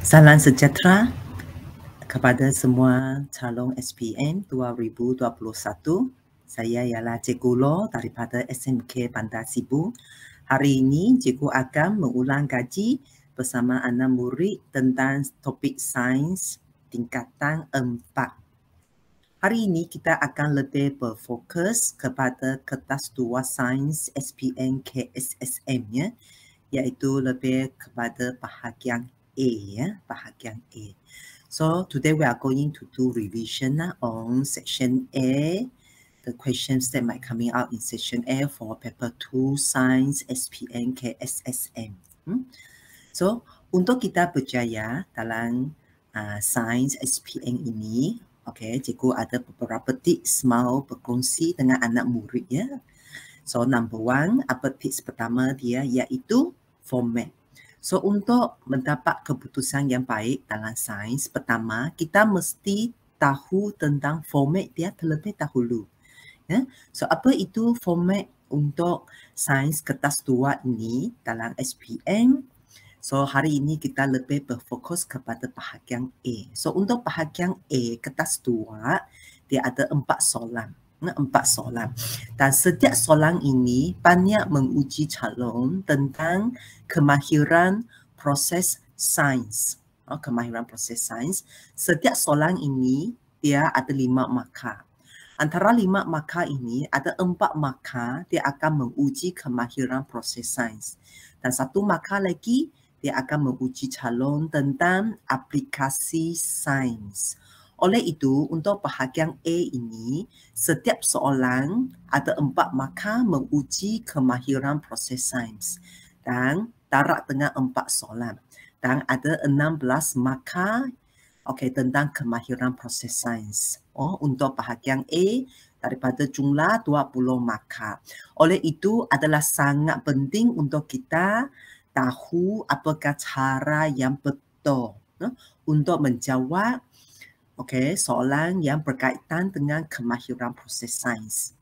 Salam sejahtera kepada semua calon SPM 2021. Saya ialah Cikgu Lo daripada SMK Bandar Sibu. Hari ini cikgu akan mengulang kaji bersama anak murid tentang topik sains tingkatan 4. Hari ini kita akan lebih berfokus kepada kertas 2 sains SPM KSSM ya, iaitu lebih kepada bahagian A ya, bahagian A. So today we are going to do revision on section A, the questions that might coming out in section A for paper 2 Science SPM KSSM. So untuk kita berjaya dalam Science SPM ini, okay, cikgu ada beberapa tips mau berkongsi dengan anak murid ya. So number 1, apa tips pertama dia iaitu format. So untuk mendapat keputusan yang baik dalam sains, pertama kita mesti tahu tentang format dia terlebih dahulu. Ya. So apa itu format untuk sains kertas 2 ini dalam SPM? So hari ini kita lebih berfokus kepada bahagian A. So untuk bahagian A kertas 2 dia ada 4 soalan. 4 soalan. Dan setiap soalan ini banyak menguji calon tentang kemahiran proses sains. Kemahiran proses sains. Setiap soalan ini dia ada 5 markah. Antara 5 markah ini ada 4 markah dia akan menguji kemahiran proses sains. Dan 1 markah lagi dia akan menguji calon tentang aplikasi sains. Oleh itu, untuk bahagian A ini, setiap soalan ada 4 markah menguji kemahiran proses sains dan darab dengan 4 soalan. Dan ada 16 markah tentang kemahiran proses sains. Untuk bahagian A, daripada jumlah 20 markah. Oleh itu, adalah sangat penting untuk kita tahu apakah cara yang betul untuk menjawab soalan yang berkaitan dengan kemahiran proses sains.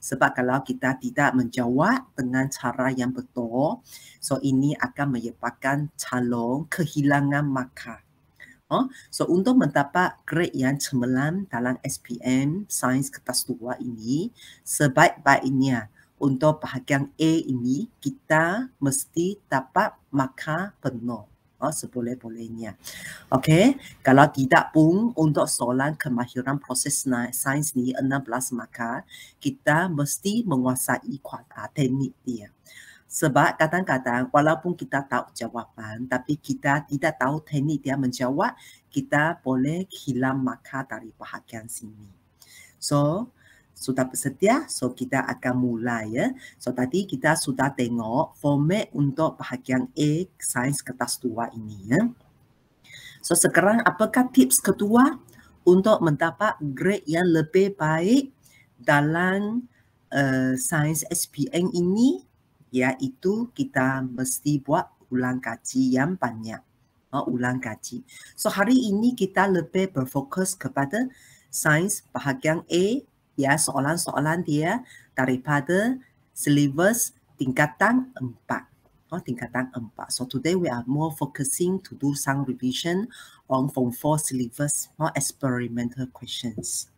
Sebab kalau kita tidak menjawab dengan cara yang betul, so ini akan menyebabkan calon kehilangan markah. So untuk mendapat grade yang cemerlang dalam SPM Sains Kertas 2 ini, sebaik-baiknya untuk bahagian A ini kita mesti dapat markah penuh. Seboleh-bolehnya. Kalau tidak pun untuk soalan kemahiran proses sains ni 16 markah, kita mesti menguasai teknik dia. Sebab kadang-kadang walaupun kita tahu jawapan tapi kita tidak tahu teknik dia menjawab, kita boleh hilang markah dari bahagian sini. So, sudah bersedia? So, kita akan mulai ya. So, tadi kita sudah tengok format untuk bahagian A Sains Kertas 2 ini ya. So, sekarang apakah tips kedua untuk mendapat grade yang lebih baik dalam Sains SPM ini? Iaitu kita mesti buat ulang kaji yang banyak. Ulang kaji. So, hari ini kita lebih berfokus kepada sains bahagian A, ya, soalan-soalan dia daripada syllabus tingkatan 4. Tingkatan 4. So today we are more focusing to do some revision on Form 4 syllabus experimental questions.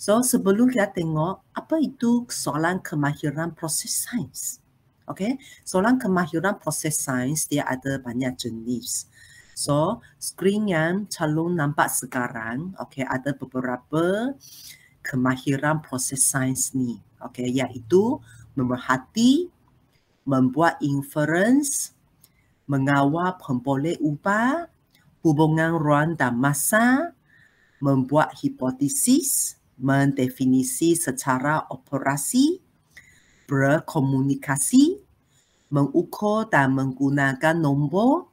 So sebelum kita tengok apa itu soalan kemahiran proses sains. Soalan kemahiran proses sains dia ada banyak jenis. So skrin yang calon nampak sekarang, ada beberapa kemahiran proses sains ni, iaitu memerhati, membuat inference, mengawal pemboleh ubah, hubungan ruang dan masa, membuat hipotesis, mendefinisi secara operasi, berkomunikasi, mengukur dan menggunakan nombor,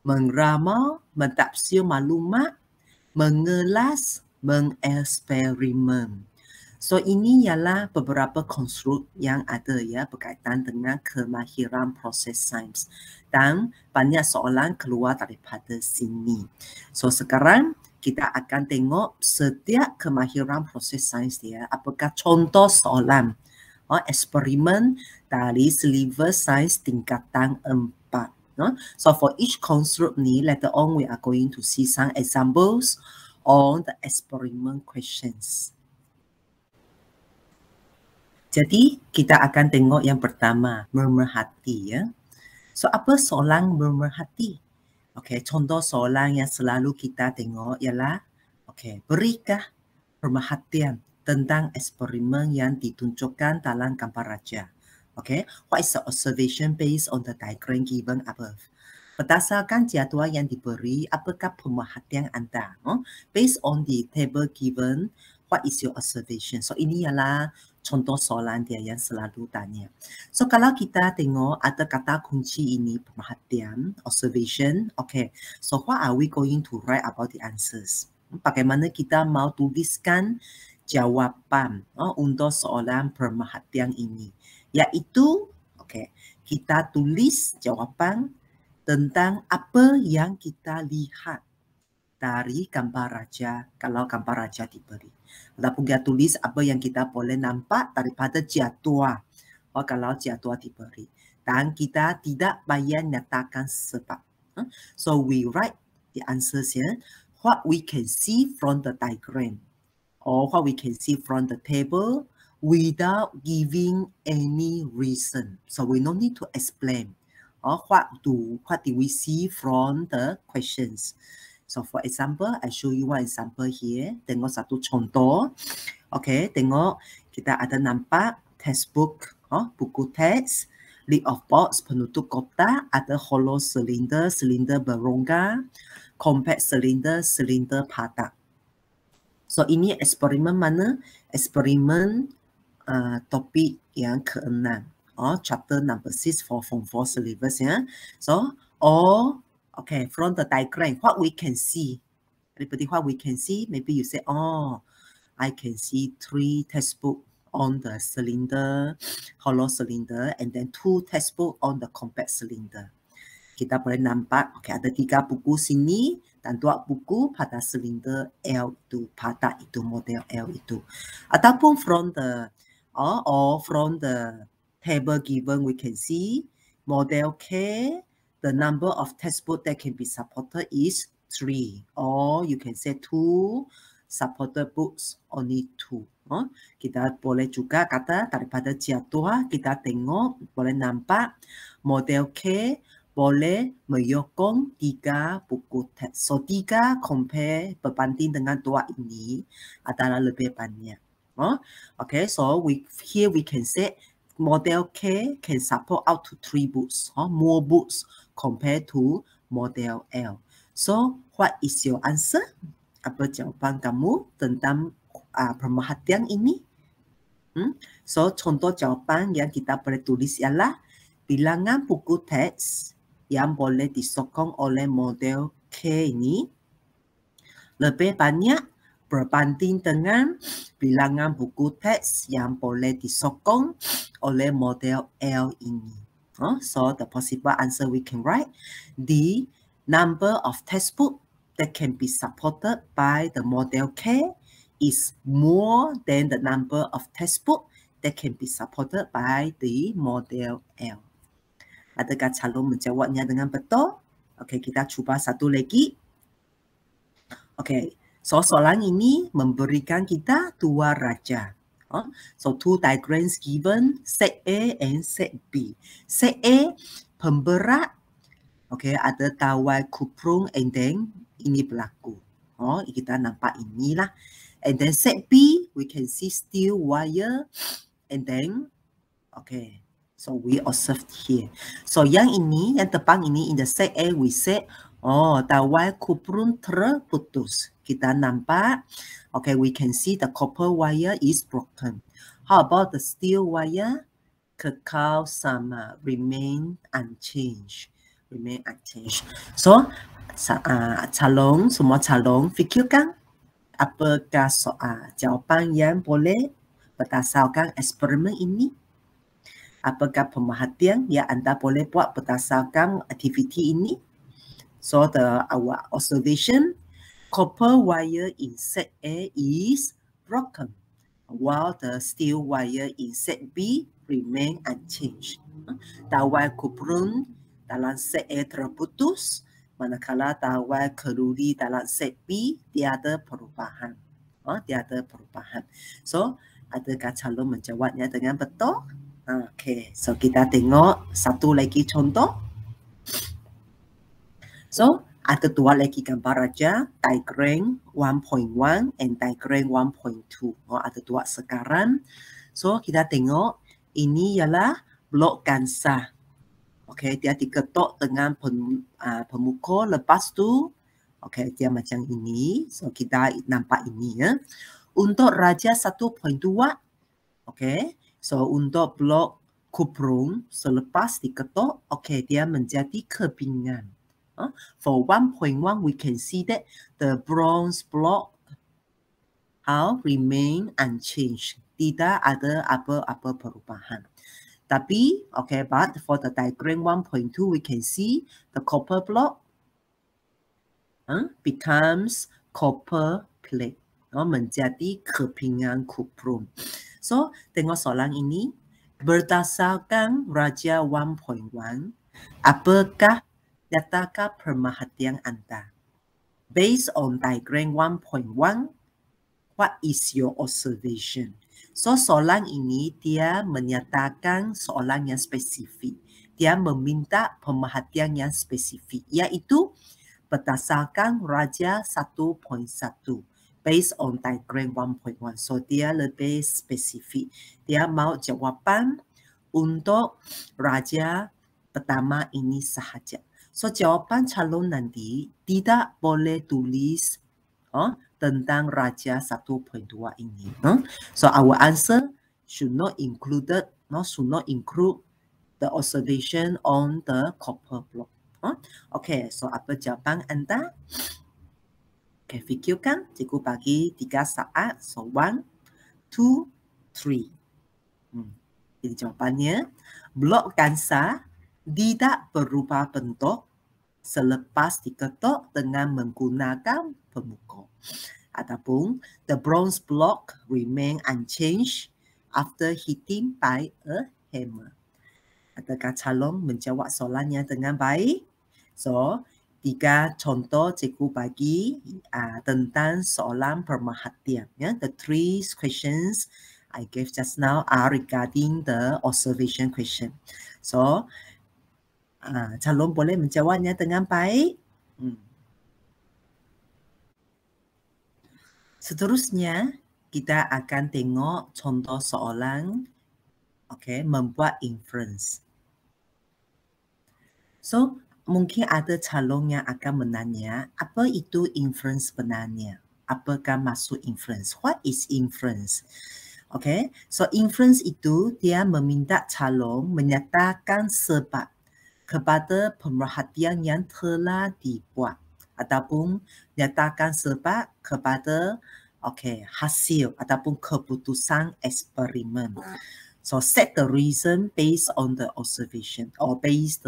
mengramal, mentafsir maklumat, mengelas, mengeksperimen. So ini ialah beberapa konstruk yang ada ya berkaitan dengan kemahiran proses sains dan banyak soalan keluar daripada sini. So sekarang kita akan tengok setiap kemahiran proses sains dia apakah contoh soalan eksperimen dari syllabus sains tingkatan 4. So for each construct ni, later on we are going to see some examples on the experiment questions. Jadi kita akan tengok yang pertama, memerhati ya. So apa soalan memerhati? Okey, contoh soalan yang selalu kita tengok ialah berikah perhatian tentang eksperimen yang ditunjukkan dalam gambar raja. What is the observation based on the diagram given above? Berdasarkan jadual yang diberi, apakah pemerhatian anda? Based on the table given, what is your observation? So ini ialah contoh soalan dia yang selalu tanya. So kalau kita tengok ada kata kunci ini pemerhatian, observation, so what are we going to write about the answers? Bagaimana kita mau tuliskan jawaban untuk soalan pemerhatian ini? Iaitu, kita tulis jawaban tentang apa yang kita lihat dari gambar raja kalau gambar raja diberi. Ataupun kita tulis apa yang kita boleh nampak daripada jadual kalau jadual diberi. Dan kita tidak payah nyatakan sebab. So we write the answers here. What we can see from the diagram or what we can see from the table without giving any reason. So we don't need to explain. What do we see from the questions? So for example, I show you one example here. Tengok satu contoh. Tengok kita ada nampak textbook, buku teks, lid of box, penutup kotak, ada hollow cylinder, silinder berongga, compact cylinder, silinder padat. So ini eksperimen mana? Eksperimen topik yang ke-6. Chapter number 6 for Form 4 syllabus ya. So, from the diagram, what we can see. Everybody, what we can see? Maybe you say, I can see 3 textbook on the cylinder, hollow cylinder, and then 2 textbook on the compact cylinder. Kita boleh nampak, ada 3 buku sini dan 2 buku pada silinder L itu, padat itu, model L itu. Ataupun from the table given, we can see model K, the number of textbook that can be supported is 3. Or you can say 2 supported books, only 2. Kita boleh juga kata daripada jadual, kita tengok, boleh nampak model K boleh menyokong 3 buku teks. So 3 compare berbanding dengan 2 ini adalah lebih banyak. So here we can say model K can support up to 3 books, more books compared to model L. So what is your answer? Apa jawaban kamu tentang pemerhatian ini? So contoh jawapan yang kita boleh tulis ialah bilangan buku teks yang boleh disokong oleh model K ini lebih banyak berbanding dengan bilangan buku teks yang boleh disokong oleh model L ini. So the possible answer we can write, the number of textbook that can be supported by the model K is more than the number of textbook that can be supported by the model L. Adakah calon menjawabnya dengan betul? Kita cuba satu lagi. So soalan ini memberikan kita 2 raja. So 2 diagrams given, set A and set B. Set A, pemberat, ada tawai kuprung, and then ini berlaku. Kita nampak inilah. And then set B, we can see steel wire, and then, so we observed here. So yang ini, yang depan ini, in the set A, we said, tawai kuprung terputus. Kita nampak, we can see the copper wire is broken. How about the steel wire? Kekal sama, remain unchanged. Remain unchanged. So, semua calon fikirkan apakah jawapan yang boleh berdasarkan eksperimen ini? Apakah pemerhatian yang anda boleh buat berdasarkan aktiviti ini? So, our observation, copper wire in set A is broken, while the steel wire in set B remain unchanged. Tawai kuprung dalam set A terputus, manakala tawar keluli dalam set B tiada perubahan. Tiada perubahan. So, adakah calon menjawabnya dengan betul? Okay, so kita tengok satu lagi contoh. So, ada dua lagi gambar aja, diagram 1.1 and diagram 1.2. Ada dua sekarang. So, kita tengok ini ialah blok gansa. Okay, dia diketuk dengan pemukul. Lepas tu, okay, dia macam ini. So, kita nampak ini ya. Untuk raja 1.2, okay. So, untuk blok kuprum selepas diketuk, okay, dia menjadi kepingan. For 1.1, we can see that the bronze block remain unchanged. Tidak ada apa-apa perubahan. Tapi, okay, but for the diagram 1.2, we can see the copper block becomes copper plate. Menjadi kepingan kuprum. So, tengok soalan ini. Berdasarkan raja 1.1, apakah nyatakan pemerhatian anda? Based on diagram 1.1, what is your observation? So, soalan ini dia menyatakan soalan yang spesifik. Dia meminta pemerhatian yang spesifik, iaitu berdasarkan raja 1.1. Based on diagram 1.1. So, dia lebih spesifik. Dia mau jawapan untuk raja pertama ini sahaja. So, jawapan calon nanti tidak boleh tulis tentang raja 1.2 ini. So, our answer should not include the observation on the copper block. Okay, so apa jawapan anda? Okay, fikirkan. Cikgu bagi 3 saat. So, 1, 2, 3. Jadi jawapannya, blok gansa tidak berubah bentuk selepas diketuk dengan menggunakan pemukul. Ataupun, the bronze block remain unchanged after hitting by a hammer. Adakah calon menjawab soalannya dengan baik? So, 3 contoh cikgu bagi tentang soalan pemerhatian. The 3 questions I gave just now are regarding the observation question. So, calon boleh menjawabnya dengan baik. Seterusnya, kita akan tengok contoh soalan membuat inference. So, mungkin ada calon yang akan menanya, apa itu inference sebenarnya? Apakah maksud inference? What is inference? Okay, so inference itu dia meminta calon menyatakan sebab kepada pemerhatian yang telah dibuat ataupun menyatakan sebab kepada hasil ataupun keputusan eksperimen. So set the reason based on the observation or based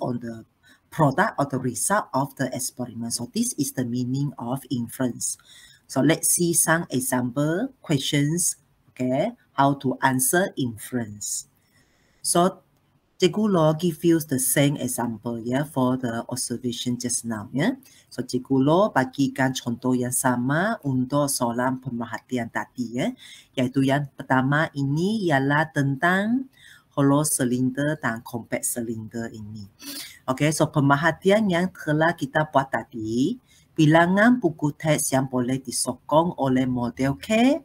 on the product or the result of the experiment. So this is the meaning of inference. So let's see some example questions. Okay, how to answer inference. So Cikgu Lo give you the same example for the observation just now. So Cikgu Lo bagikan contoh yang sama untuk soalan pemerhatian tadi. Iaitu yang pertama ini ialah tentang hollow cylinder dan compact cylinder ini. Okay, so pemerhatian yang telah kita buat tadi, bilangan buku teks yang boleh disokong oleh model K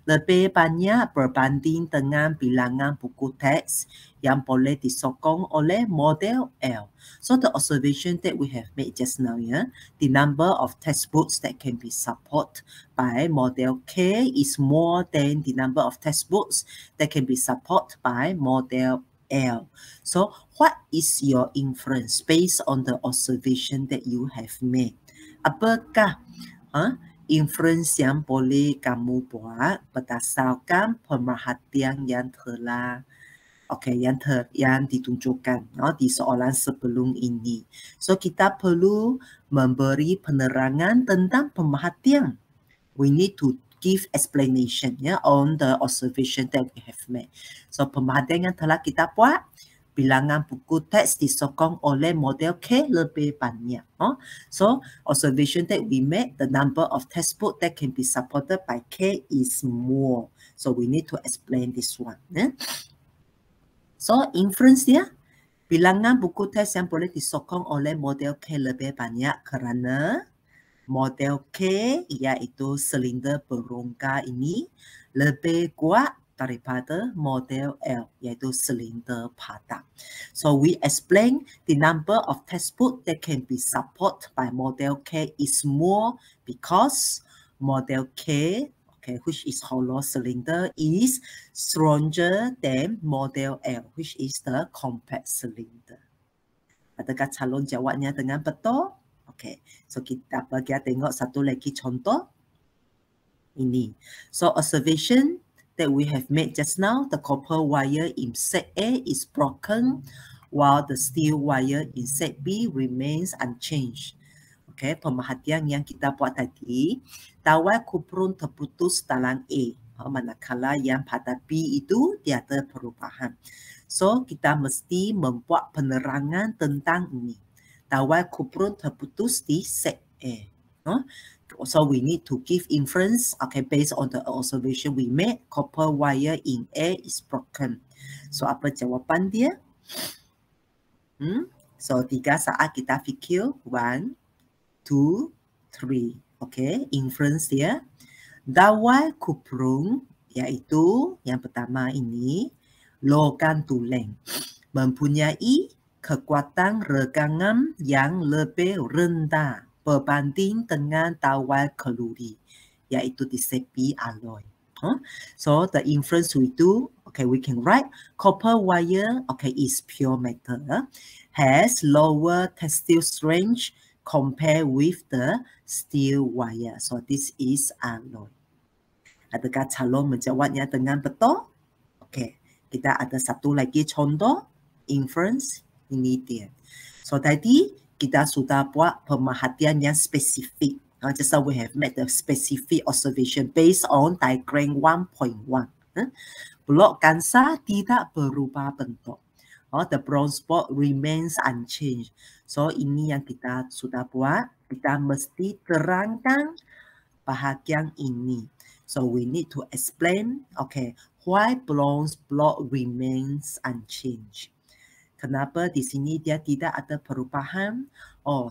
lebih banyak berbanding dengan bilangan buku teks yang boleh disokong oleh model L. So the observation that we have made just now, the number of textbooks that can be supported by model K is more than the number of textbooks that can be supported by model L. So what is your inference based on the observation that you have made? Apakah inference yang boleh kamu buat berdasarkan pemerhatian yang telah yang ditunjukkan di soalan sebelum ini. So kita perlu memberi penerangan tentang pemerhatian. We need to give explanation on the observation that we have made. So pemerhatian yang telah kita buat bilangan buku teks disokong oleh model K lebih banyak. So observation that we made, the number of textbook that can be supported by K is more. So we need to explain this one. So inference dia, bilangan buku teks yang boleh disokong oleh model K lebih banyak kerana model K iaitu silinder berongga ini lebih kuat daripada model L iaitu silinder padat. So we explain the number of textbook that can be supported by model K is more because model K, okay, which is hollow cylinder, is stronger than model L, which is the compact cylinder. Adakah calon jawabnya dengan betul? Okay, so kita bagi tengok satu lagi contoh ini. So observation that we have made just now, the copper wire in set A is broken while the steel wire in set B remains unchanged. Okay, pemerhatian yang kita buat tadi, tawai kupron terputus dalam A, manakala yang pada B itu tiada perubahan. So kita mesti membuat penerangan tentang ini. Tawai kupron terputus di set A. So we need to give inference, okay, based on the observation we made. Copper wire in A is broken. So apa jawapan dia? So 3 saat kita fikir. 1, 2, 3. Okay, inference dia. Dawai kupron, iaitu yang pertama ini, logam tulen, mempunyai kekuatan regangan yang lebih rendah berbanding dengan dawai keluri, iaitu di set B alloy. So the inference we do, okay, we can write copper wire, okay, is pure metal, has lower tensile strength compared with the steel wire. So this is alloy. Adakah calon menjawabnya dengan betul? Okay, kita ada satu lagi contoh inference. Ini dia. So tadi kita sudah buat pemerhatian yang spesifik. Just so we have made the specific observation based on diagram 1.1. Blok gansa tidak berubah bentuk. The bronze board remains unchanged. So ini yang kita sudah buat. Kita mesti terangkan bahagian ini. So we need to explain, okay, why bronze block remains unchanged. Kenapa di sini dia tidak ada perubahan?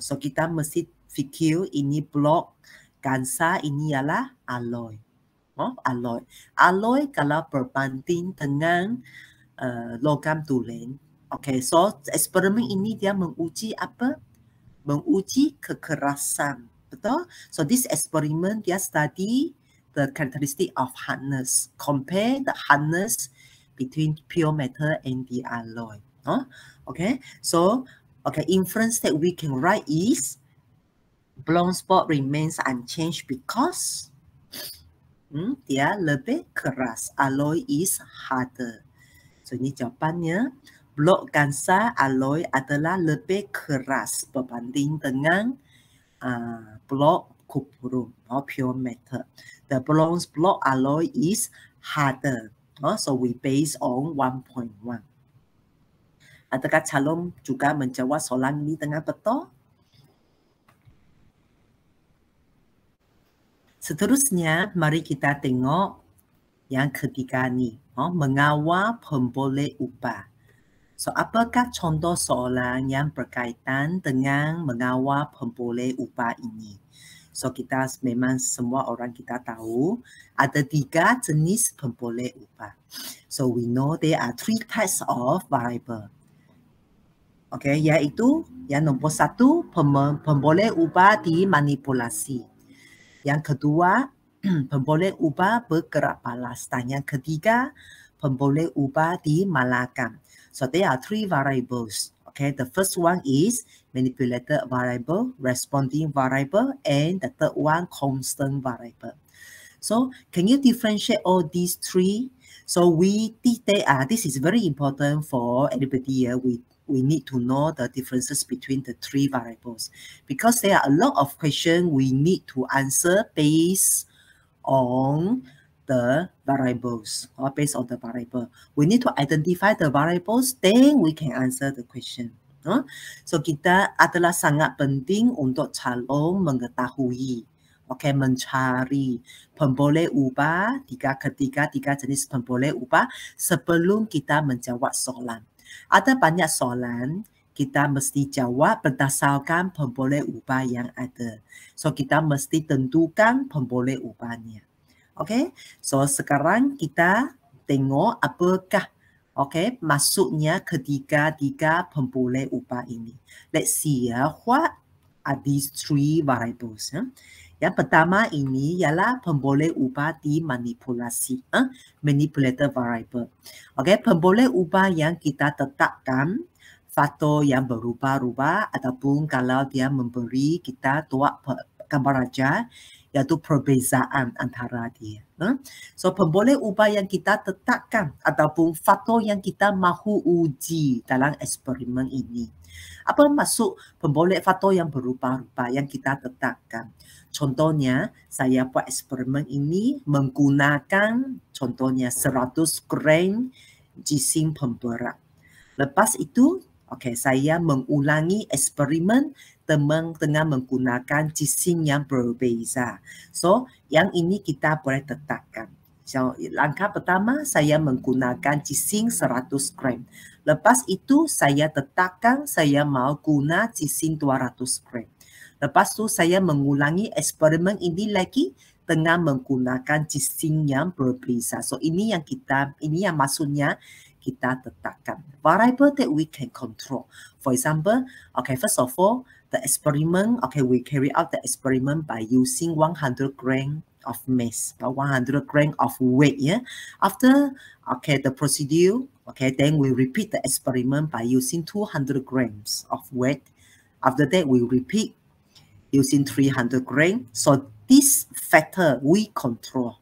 So kita mesti fikir ini blok gansa ini ialah alloy. Alloy. Alloy kalau berbanding dengan logam tulen. Okay, so eksperimen ini dia menguji apa? Menguji kekerasan. Betul? So this experiment dia study the characteristic of hardness. Compare the hardness between pure metal and the alloy. Okay, so okay, inference that we can write is bronze board remains unchanged because dia lebih keras. Alloy is harder. So ini jawapannya. Blok gansa alloy adalah lebih keras berbanding dengan blok kupron or pure metal. The bronze block alloy is harder. So we base on 1.1. Adakah calon juga menjawab soalan ini dengan betul? Seterusnya, mari kita tengok yang ketiga ni, mengawal pemboleh upah. So, apakah contoh soalan yang berkaitan dengan mengawal pemboleh upah ini? So, kita memang semua orang kita tahu ada 3 jenis pemboleh upah. So, we know there are 3 types of variable. Okay, iaitu yang nombor 1, pemboleh ubah dimanipulasi. Yang kedua, pemboleh ubah bergerak balas. Dan yang ketiga, pemboleh ubah dimalakkan. So there are 3 variables. Okay, the first one is manipulated variable, responding variable, and the third one constant variable. So can you differentiate all these 3? So this is very important for anybody here. We need to know the differences between the 3 variables because there are a lot of questions we need to answer based on the variables or based on the variable. We need to identify the variables, then we can answer the question. So kita adalah sangat penting untuk calon mengetahui, mencari pemboleh ubah tiga jenis pemboleh ubah sebelum kita menjawab soalan. Ada banyak soalan kita mesti jawab berdasarkan pemboleh ubah yang ada. So kita mesti tentukan pemboleh ubahnya. So sekarang kita tengok apakah masuknya ketiga pemboleh ubah ini. Let's see what are these three variables. Yang pertama ini ialah pemboleh ubah dimanipulasi, manipulated variable. Pemboleh ubah yang kita tetapkan faktor yang berubah-ubah ataupun kalau dia memberi kita tuak gambar raja, iaitu perbezaan antara dia. So pemboleh ubah yang kita tetapkan ataupun faktor yang kita mahu uji dalam eksperimen ini. Apa maksud pemboleh faktor yang berubah-ubah yang kita tetapkan? Contohnya, saya buat eksperimen ini menggunakan contohnya 100 gram jisim pemberat. Lepas itu, saya mengulangi eksperimen dengan menggunakan jisim yang berbeza. So, yang ini kita boleh tetapkan. So, langkah pertama, saya menggunakan jisim 100 gram. Lepas itu, saya tetapkan saya mau guna jisim 200 gram. Lepas itu, saya mengulangi eksperimen ini lagi dengan menggunakan jisim yang berbeza. So, ini yang maksudnya kita tetapkan. Variable that we can control. For example, first of all, the experiment, we carry out the experiment by using 100 gram of mass, 100 gram of weight, After, the procedure, then we repeat the experiment by using 200 grams of weight. After that, we repeat using 300 grams. So this factor we control.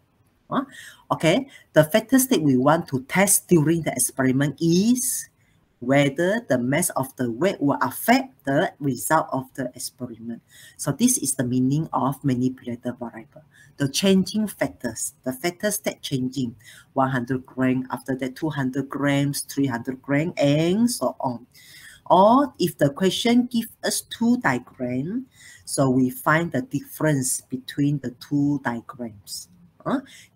The factors that we want to test during the experiment is whether the mass of the weight will affect the result of the experiment. So this is the meaning of manipulated variable. The changing factors, the factors that changing, 100 grams, after that 200 grams, 300 grams, and so on. Or if the question gives us two diagrams, so we find the difference between the two diagrams.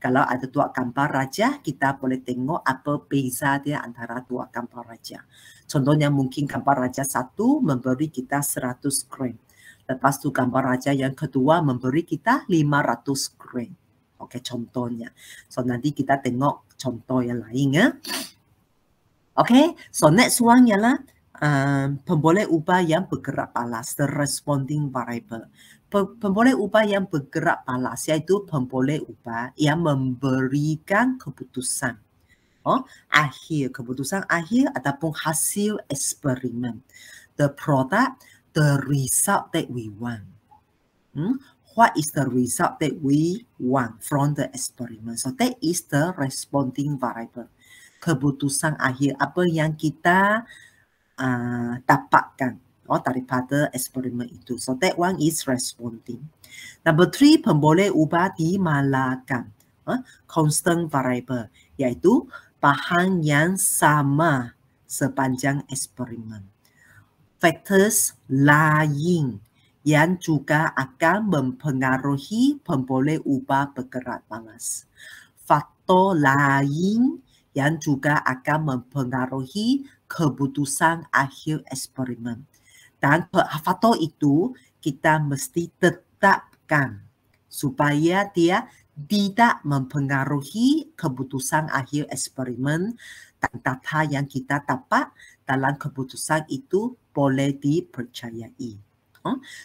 Kalau ada dua gambar raja, kita boleh tengok apa beza dia antara dua gambar raja. Contohnya mungkin gambar raja satu memberi kita 100 gram. Lepas tu gambar raja yang kedua memberi kita 500 gram. Contohnya. So nanti kita tengok contoh yang lain. So next one ialah pemboleh ubah yang bergerak palas, the responding variable. Pemboleh ubah yang bergerak palas iaitu pemboleh ubah yang memberikan keputusan keputusan akhir ataupun hasil eksperimen. The product, the result that we want. What is the result that we want from the experiment? So that is the responding variable. Keputusan akhir, apa yang kita dapatkan daripada eksperimen itu. So that one is responding. Number 3, pemboleh ubah dimalakan. Constant variable, iaitu bahan yang sama sepanjang eksperimen. Factors lain yang juga akan mempengaruhi pemboleh ubah bergerak palas. Faktor lain yang juga akan mempengaruhi keputusan akhir eksperimen. Dan faktor itu kita mesti tetapkan supaya dia tidak mempengaruhi keputusan akhir eksperimen dan data yang kita dapat dalam keputusan itu boleh dipercayai.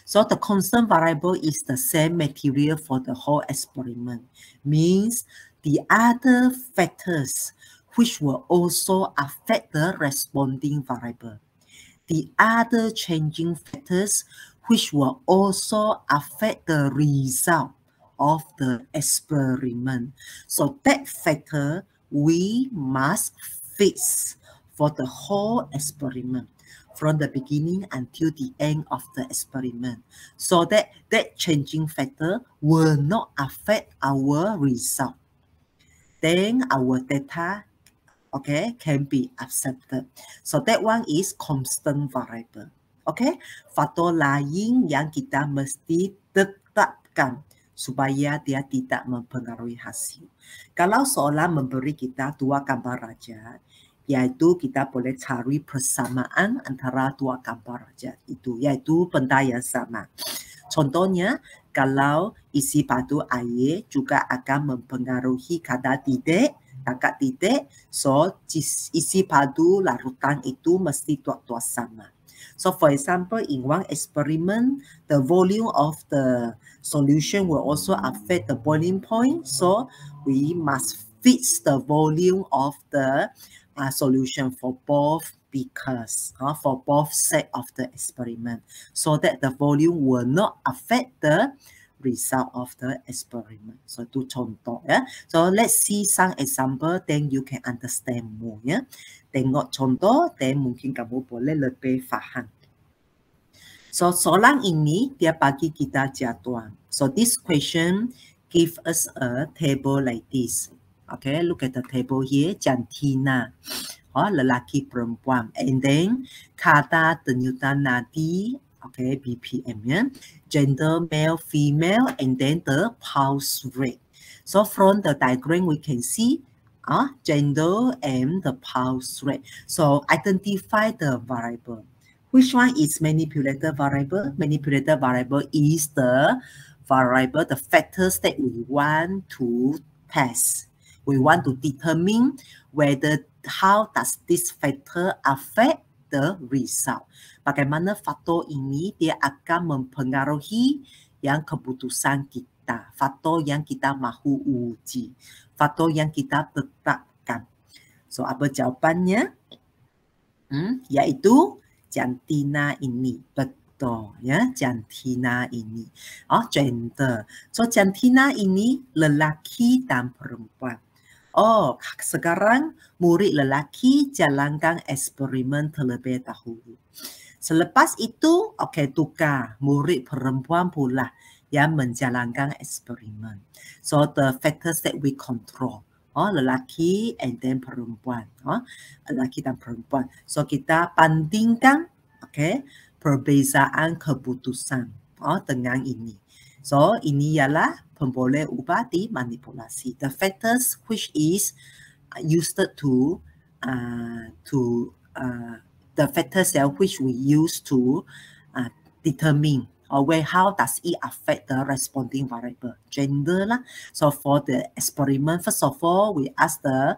So the constant variable is the same material for the whole experiment. Means the other factors which will also affect the responding variable. The other changing factors which will also affect the result of the experiment. So that factor we must fix for the whole experiment from the beginning until the end of the experiment, so that changing factor will not affect our result. then our data, okay, can be accepted. So that one is constant variable. Okay, faktor lain yang kita mesti tetapkan supaya dia tidak mempengaruhi hasil. Kalau seolah memberi kita dua gambar raja, yaitu kita boleh cari persamaan antara dua gambar raja itu, yaitu benda yang sama. Contohnya, kalau isi padu air juga akan mempengaruhi kadar titik, dekat titik, so isi padu larutan itu mesti tua-tua sama. So for example, in one experiment, the volume of the solution will also affect the boiling point. So we must fix the volume of the solution for both beakers, for both set of the experiment, so that the volume will not affect the result of the experiment. So itu contoh ya. So let's see some example, then you can understand more ya. Tengok contoh, then mungkin kamu boleh lebih faham. So soalan ini dia bagi kita jadual. So this question give us a table like this. Okay, look at the table here. Jantina, lelaki perempuan, and then kadar denyutan nadi, okay, BPM ya, gender male female, and then the pulse rate. So from the diagram we can see gender and the pulse rate. So identify the variable. Which one is manipulator variable? Manipulator variable is the variable, the factors that we want to test. We want to determine whether how does this factor affect the result. Bagaimana faktor ini dia akan mempengaruhi yang keputusan kita. Faktor yang kita mahu uji. Faktor yang kita tetapkan. So apa jawabannya? Yaitu jantina ini. Betul ya, jantina ini. Gender. So jantina ini lelaki dan perempuan. Sekarang murid lelaki jalankan eksperimen terlebih dahulu. Selepas itu, tukar murid perempuan pula yang menjalankan eksperimen. So the factors that we control, lelaki and then perempuan, lelaki dan perempuan. So kita bandingkan, perbezaan keputusan dengan ini. So ini ialah pemboleh ubah dimanipulasi. The factors which is used to the factors which we use to determine how does it affect the responding variable, gender lah. So for the experiment, first of all, we ask the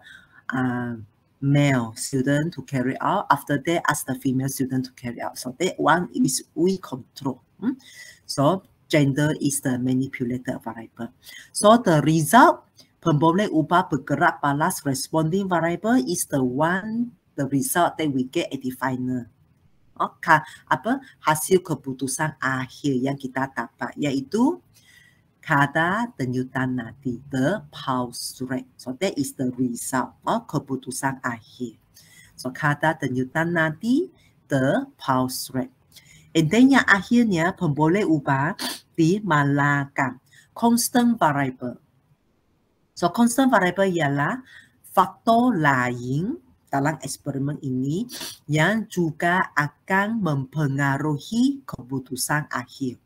male student to carry out. After that, ask the female student to carry out. So that one is we control. So gender is the manipulator variable. So the result, pemboleh ubah bergerak balas responding variable is the result that we get at the final. Hasil keputusan akhir yang kita dapat, yaitu kadar denyutan nadi, the pulse rate. So that is the result, keputusan akhir. So kadar denyutan nadi, the pulse rate. And then yang akhirnya pemboleh ubah dimalakan constant variable. So constant variable ialah faktor lain dalam eksperimen ini yang juga akan mempengaruhi keputusan akhir.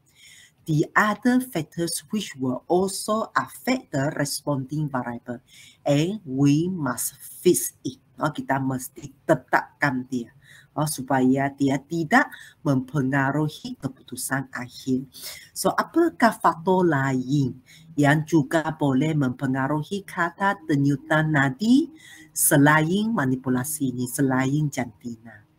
The other factors which will also affect the responding variable, and we must fix it. Kita mesti tetapkan dia. Supaya dia tidak mempengaruhi keputusan akhir. So, apakah faktor lain yang juga boleh mempengaruhi kadar denyutan nadi selain manipulasi ini, selain jantina?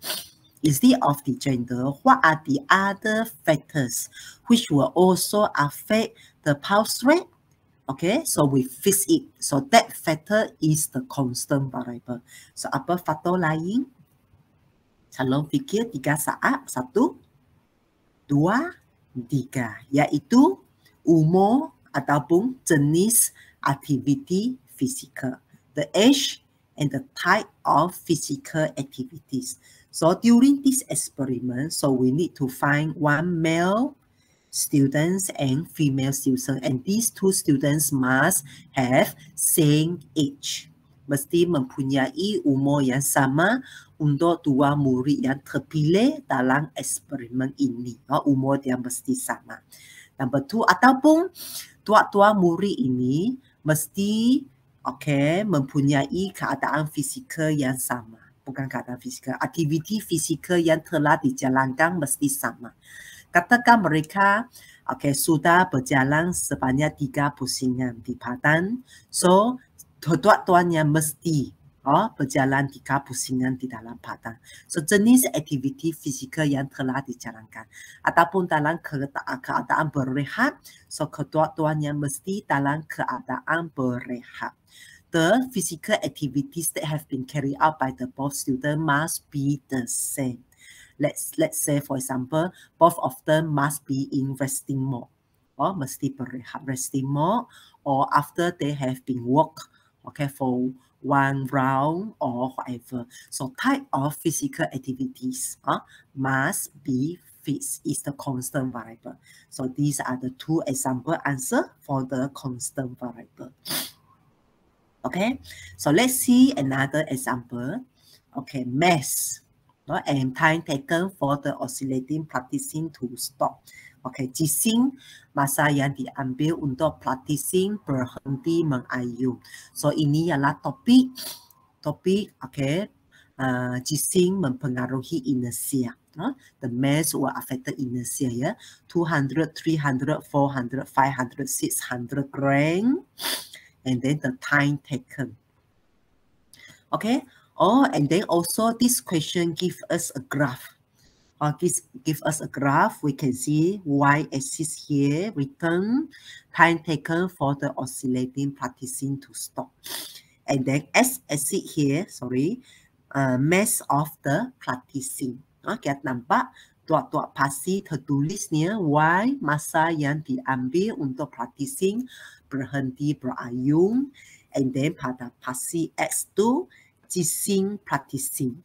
Instead of the gender, what are the other factors which will also affect the pulse rate? Okay, so we fix it. So that factor is the constant variable. So, apa faktor lain? Calon fikir 3 saat, 1, 2, 3, yaitu umur ataupun jenis aktiviti fizikal, the age and the type of physical activities. So during this experiment, so we need to find one male students and female students, and these two students must have same age. Mesti mempunyai umur yang sama untuk dua murid yang terpilih dalam eksperimen ini. Umur dia mesti sama. Number 2, ataupun dua murid ini mesti mempunyai keadaan fizikal yang sama. Bukan keadaan fizikal, aktiviti fizikal yang telah dijalankan mesti sama. Katakan mereka sudah berjalan sebanyak 3 pusingan di padang. So, dua-duanya mesti berjalan 3 pusingan di dalam padang. So, jenis aktiviti fizikal yang telah dijalankan. Ataupun dalam keadaan berehat, so kedua-duanya mesti dalam keadaan berehat. The physical activities that have been carried out by the both students must be the same. Let's say, for example, both of them must be in resting mode, or mesti berehat resting mode, or after they have been walk, for one round or whatever. So type of physical activities must be fixed, is the constant variable. So these are the 2 example answer for the constant variable. Okay, so let's see another example. Okay, mass and time taken for the oscillating practicing to stop. Okay, jising masa yang diambil untuk practicing berhenti mengayun. So ini ialah topik jising mempengaruhi inersia. The mass will affect the inertia, ya. 200, 300, 400, 500, 600 gram. And then the time taken. Okay. And then also this question give us a graph. Give us a graph. We can see y-axis here written, time taken for the oscillating practicing to stop. And then x-axis here, mass of the practicing. Kita nampak dua pasi tertulisnya y masa yang diambil untuk practicing berhenti berayun, and then pada pasi X2 jising practicing.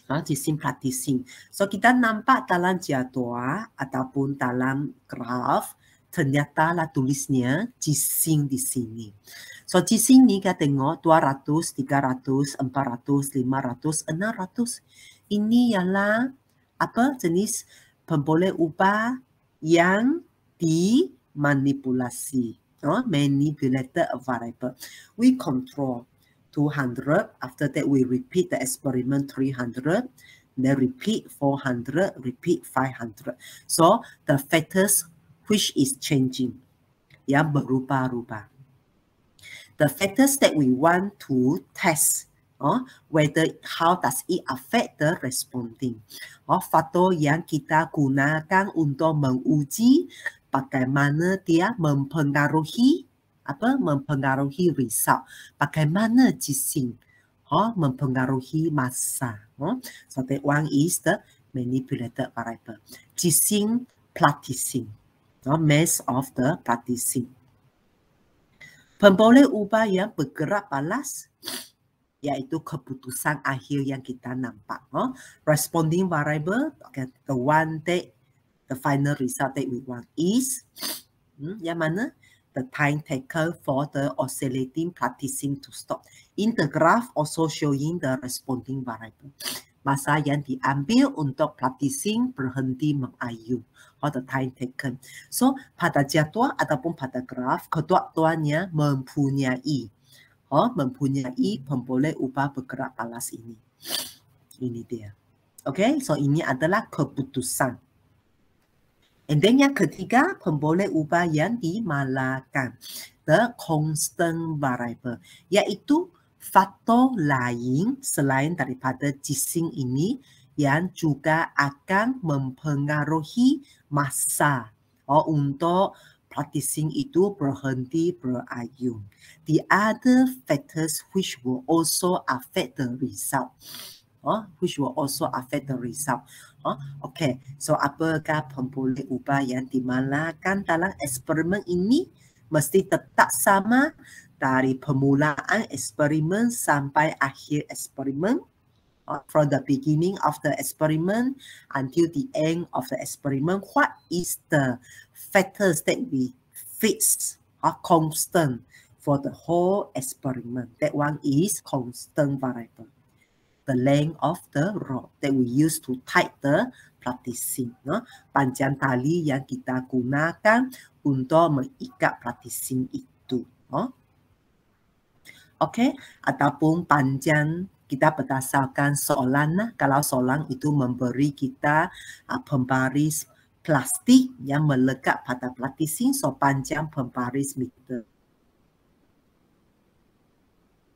Jising practicing. So kita nampak dalam jadual ataupun dalam graf ternyata lah tulisnya jising di sini. So jising ni kita tengok 200, 300, 400, 500, 600. Ini ialah jenis pemboleh ubah yang dimanipulasi. Manipulated variable. We control 200. After that, we repeat the experiment 300. Then repeat 400. Repeat 500. So the factors which is changing, yang berubah-ubah. The factors that we want to test, whether how does it affect the responding. Faktor yang kita gunakan untuk menguji bagaimana dia mempengaruhi result, bagaimana jising mempengaruhi masa. So that one is the manipulated variable. Jising practicing, mass of the practicing. Pemboleh ubah yang bergerak balas, yaitu keputusan akhir yang kita nampak. Responding variable, the one that the final result that we want is yang mana? The time taken for the oscillating practicing to stop. In the graph also showing the responding variable. Masa yang diambil untuk practicing berhenti mengayun. The time taken. So pada jadual ataupun pada graf, kedua-duanya mempunyai pemboleh ubah bergerak balas ini. Ini dia. Okay, so ini adalah keputusan. And then yang ketiga, pemboleh ubah yang dimalahkan. The constant variable. Iaitu faktor lain selain daripada jising ini yang juga akan mempengaruhi masa untuk practicing itu berhenti berayun. The other factors which will also affect the result. Okay, so apakah pemboleh ubah yang dimalahkan dalam eksperimen ini? Mesti tetap sama dari permulaan eksperimen sampai akhir eksperimen. From the beginning of the experiment until the end of the experiment, what is the factors that we fix or constant for the whole experiment? That one is constant variable. The length of the rod that we use to tie the plasticine. Panjang tali yang kita gunakan untuk mengikat plasticine itu. Okey, ataupun panjang kita berdasarkan soalan. Kalau soalan itu memberi kita pembaris plastik yang melekat pada plasticine, so panjang pembaris meter.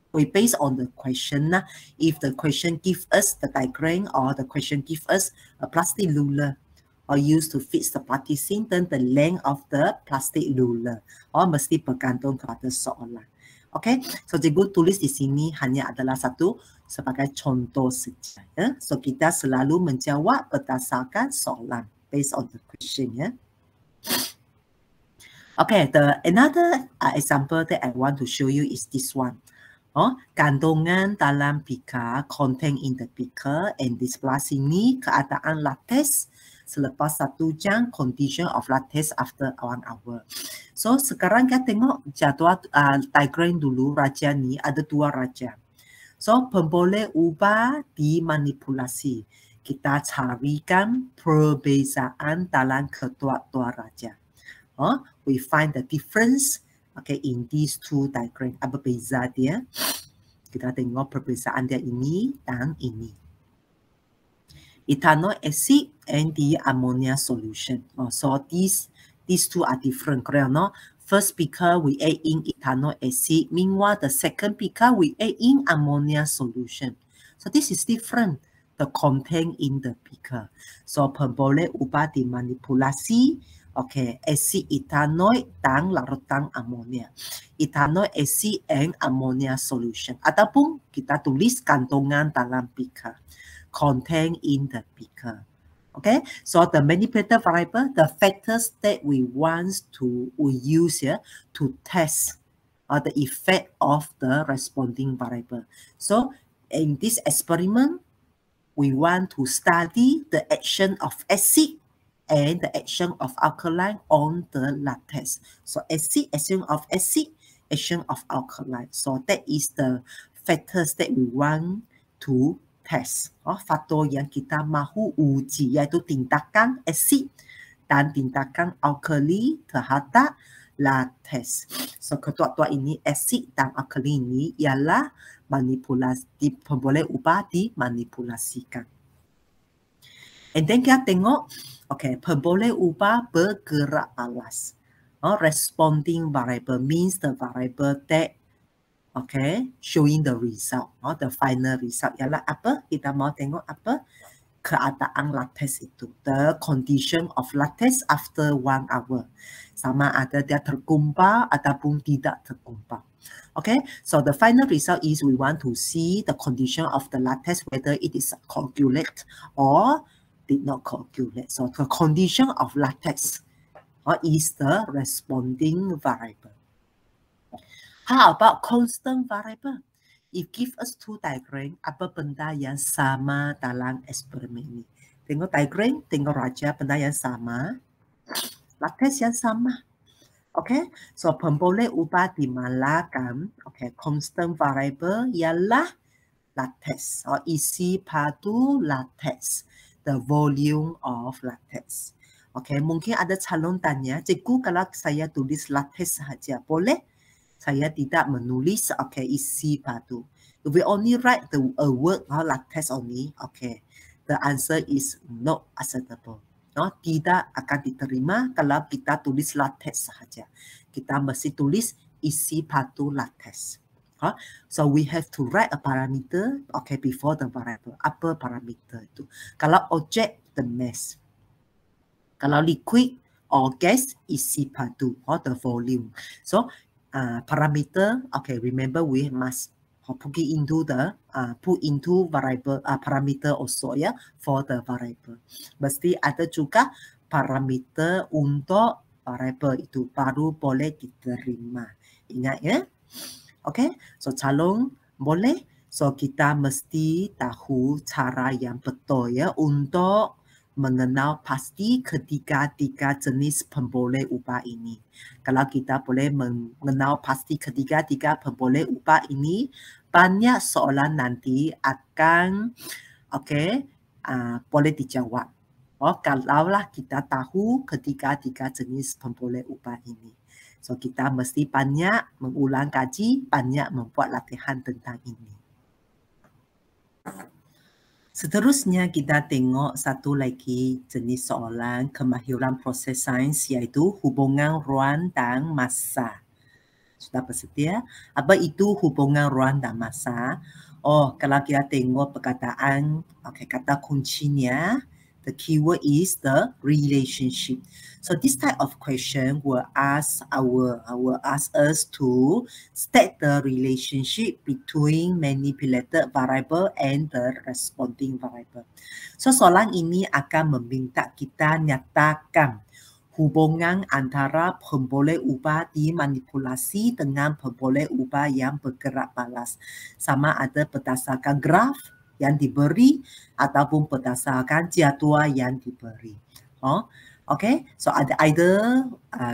We base on the question. If the question give us the diagram or the question give us a plastic ruler or used to fix the plasticine, then the length of the plastic ruler mesti bergantung kepada soalan. Okay, so cikgu tulis di sini hanya adalah satu sebagai contoh saja. So kita selalu menjawab berdasarkan soalan based on the question. Okay, another example that I want to show you is this one. Kandungan dalam beaker, contain in the beaker, and di sebelah sini keadaan latex selepas 1 jam, condition of latex after 1 hour. So sekarang kita tengok jadual diagram dulu. Raja ni ada 2 raja. So pemboleh ubah dimanipulasi. Kita carikan perbezaan dalam kedua-dua raja. We find the difference. Okay, in these 2 diagram, apa beza dia? Kita tengok perbezaan dia ini dan ini. Ethanol acid and the ammonia solution. So these 2 are different. No? First beaker we add in ethanol acid. Meanwhile, the second beaker we add in ammonia solution. So this is different. The content in the beaker. So pemboleh ubah dimanipulasi. Okay, acid ethanol dan larutan amonia. Ethanol acid and ammonia solution. Ataupun kita tulis kandungan dalam beaker. Contain in the beaker. Okay, so the manipulator variable, the factors that we use here to test the effect of the responding variable. So in this experiment, we want to study the action of acid and the action of alkaline on the latex. So acid, action of acid, action of alkaline. So that is the factors that we want to test. Faktor yang kita mahu uji iaitu tindakan acid dan tindakan alkali terhadap latex. So kedua-dua ini, acid dan alkali ini ialah manipulasi, pemboleh ubah dimanipulasikan. And then kita tengok, okay, pemboleh ubah bergerak alas. Responding variable means the variable that, okay, showing the result. The final result ialah apa? Kita mau tengok apa? Keadaan latex itu. The condition of latex after 1 hour. Sama ada dia tergumpal ataupun tidak tergumpal. Okay, so the final result is we want to see the condition of the latex, whether it is coagulate or did not coagulate. So the condition of latex is the responding variable. How about constant variable? If give us 2 diagram, apa benda yang sama dalam eksperimen ini? Tengok diagram, tengok raja, benda yang sama. Latex yang sama. Okay, so pemboleh ubah dimalakan. Okay, constant variable ialah latex. Isi padu latex. The volume of latex. Okay, mungkin ada calon tanya, cikgu kalau saya tulis latex sahaja, boleh? Saya tidak menulis, okay, isi padu. If we only write a word latex only, okay, the answer is not acceptable. Tidak akan diterima kalau kita tulis latex sahaja. Kita mesti tulis isi padu latex. So we have to write a parameter, okay, before the variable. Apa parameter itu? Kalau object, the mass. Kalau liquid or gas, isi padu, or the volume. So parameter, okay, remember we must put into variable parameter also ya, for the variable. Mesti ada juga parameter untuk variable itu baru boleh diterima. Ingat ya. Okay, so calon boleh So kita mesti tahu cara yang betul ya untuk mengenal pasti ketiga jenis pemboleh ubah ini. Kalau kita boleh mengenal pasti ketiga pemboleh ubah ini, banyak soalan nanti akan boleh dijawab. Kalaulah kita tahu ketiga jenis pemboleh ubah ini. So kita mesti banyak mengulang kaji, banyak membuat latihan tentang ini. Seterusnya kita tengok satu lagi jenis soalan kemahiran proses sains iaitu hubungan ruang dan masa. Sudah bersedia? Apa itu hubungan ruang dan masa? Kalau kita tengok perkataan, kata kuncinya, the keyword is the relationship. So this type of question will ask us to state the relationship between manipulated variable and the responding variable. So soalan ini akan meminta kita nyatakan hubungan antara pemboleh ubah dimanipulasi dengan pemboleh ubah yang bergerak balas. Sama ada berdasarkan graf yang diberi ataupun berdasarkan jadual yang diberi. So either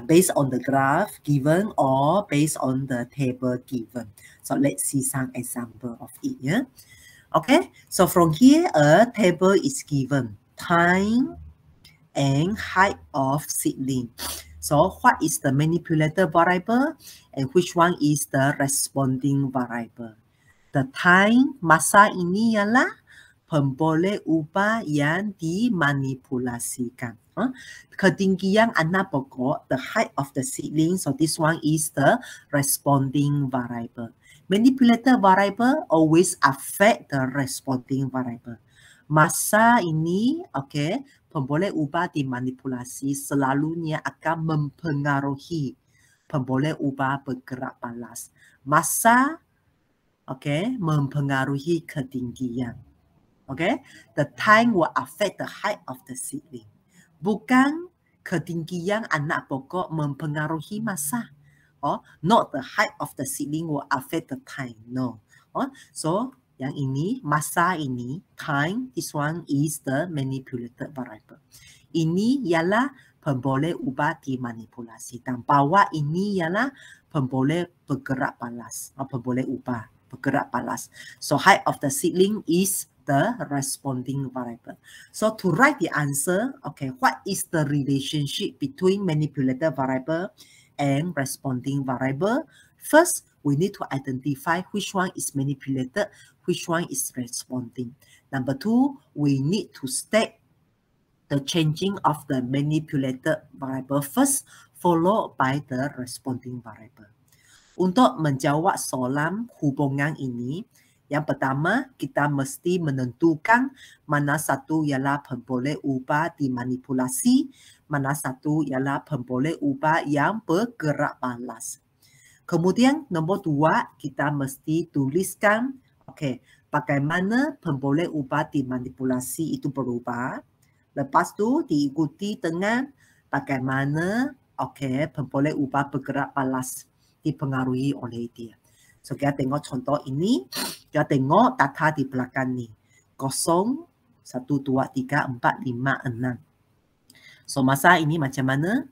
based on the graph given or based on the table given. So let's see some example of it. Yeah? Okay, so from here a table is given. Time and height of seedling. So what is the manipulator variable and which one is the responding variable? The time, masa ini ialah pemboleh ubah yang dimanipulasikan. Ketinggian anak pokok, the height of the seedling, so this one is the responding variable. Manipulator variable always affect the responding variable. Masa ini, pemboleh ubah dimanipulasi selalunya akan mempengaruhi pemboleh ubah bergerak balas. Masa, mempengaruhi ketinggian. The time will affect the height of the seedling. Bukan ketinggian anak pokok mempengaruhi masa. Not the height of the seedling will affect the time. No. So, yang ini, masa ini, time, this one is the manipulated variable. Ini ialah pemboleh ubah dimanipulasi. Dan bawah ini ialah pemboleh bergerak balas. Pemboleh ubah bergerak balas. So height of the seedling is the responding variable. So to write the answer, what is the relationship between manipulated variable and responding variable? First, we need to identify which one is manipulated, which one is responding. Number two, we need to state the changing of the manipulated variable first, followed by the responding variable. Untuk menjawab soalan hubungan ini, yang pertama, kita mesti menentukan mana satu ialah pemboleh ubah dimanipulasi, mana satu ialah pemboleh ubah yang bergerak balas. Kemudian nombor 2, kita mesti tuliskan bagaimana pemboleh ubah dimanipulasi itu berubah. Lepas tu diikuti dengan bagaimana pemboleh ubah bergerak balas dipengaruhi oleh dia. So kita tengok contoh ini, kita tengok data di belakang ni. 0, 1, 2, 3, 4, 5, 6. So masa ini macam mana?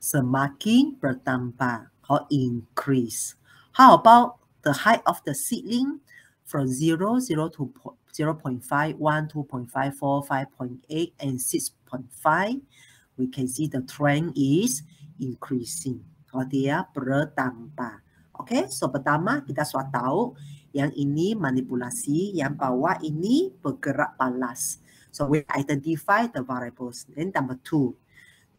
Semakin bertambah. Or increase. How about the height of the seedling from 0 to 0.51, 2.54, 5.8, and 6.5? We can see the trend is increasing. Dia bertambah. So pertama kita sudah tahu yang ini manipulasi, yang bawah ini bergerak balas. So we identify the variables. Then number 2.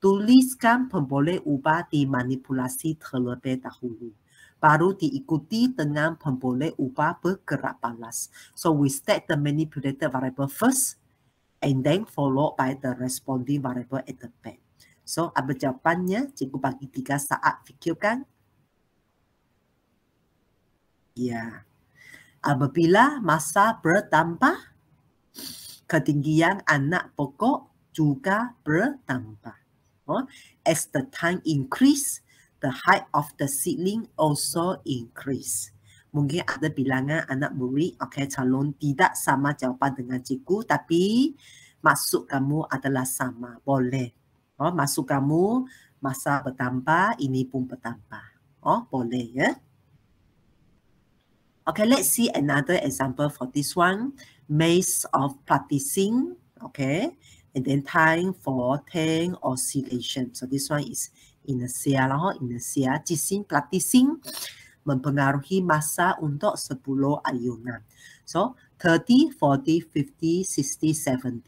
Tuliskan pemboleh ubah dimanipulasi terlebih dahulu. Baru diikuti dengan pemboleh ubah bergerak balas. So we state the manipulated variable first and then followed by the responding variable at the back. So apa jawapannya? Cikgu bagi 3 saat fikirkan. Ya. Apabila masa bertambah, ketinggian anak pokok juga bertambah. As the time increase, the height of the seedling also increase. Mungkin ada bilangan anak murid, okay, calon tidak sama jawapan dengan cikgu, tapi maksud kamu adalah sama, boleh. Oh, maksud kamu masa bertambah, ini pun bertambah. Oh, boleh ya. Okay, let's see another example for this one. Maze of practicing, okay, and then time for 10 oscillation. So this one is inertia lah, inertia. Jisim practicing mempengaruhi masa untuk 10 ayunan. So 30, 40, 50, 60,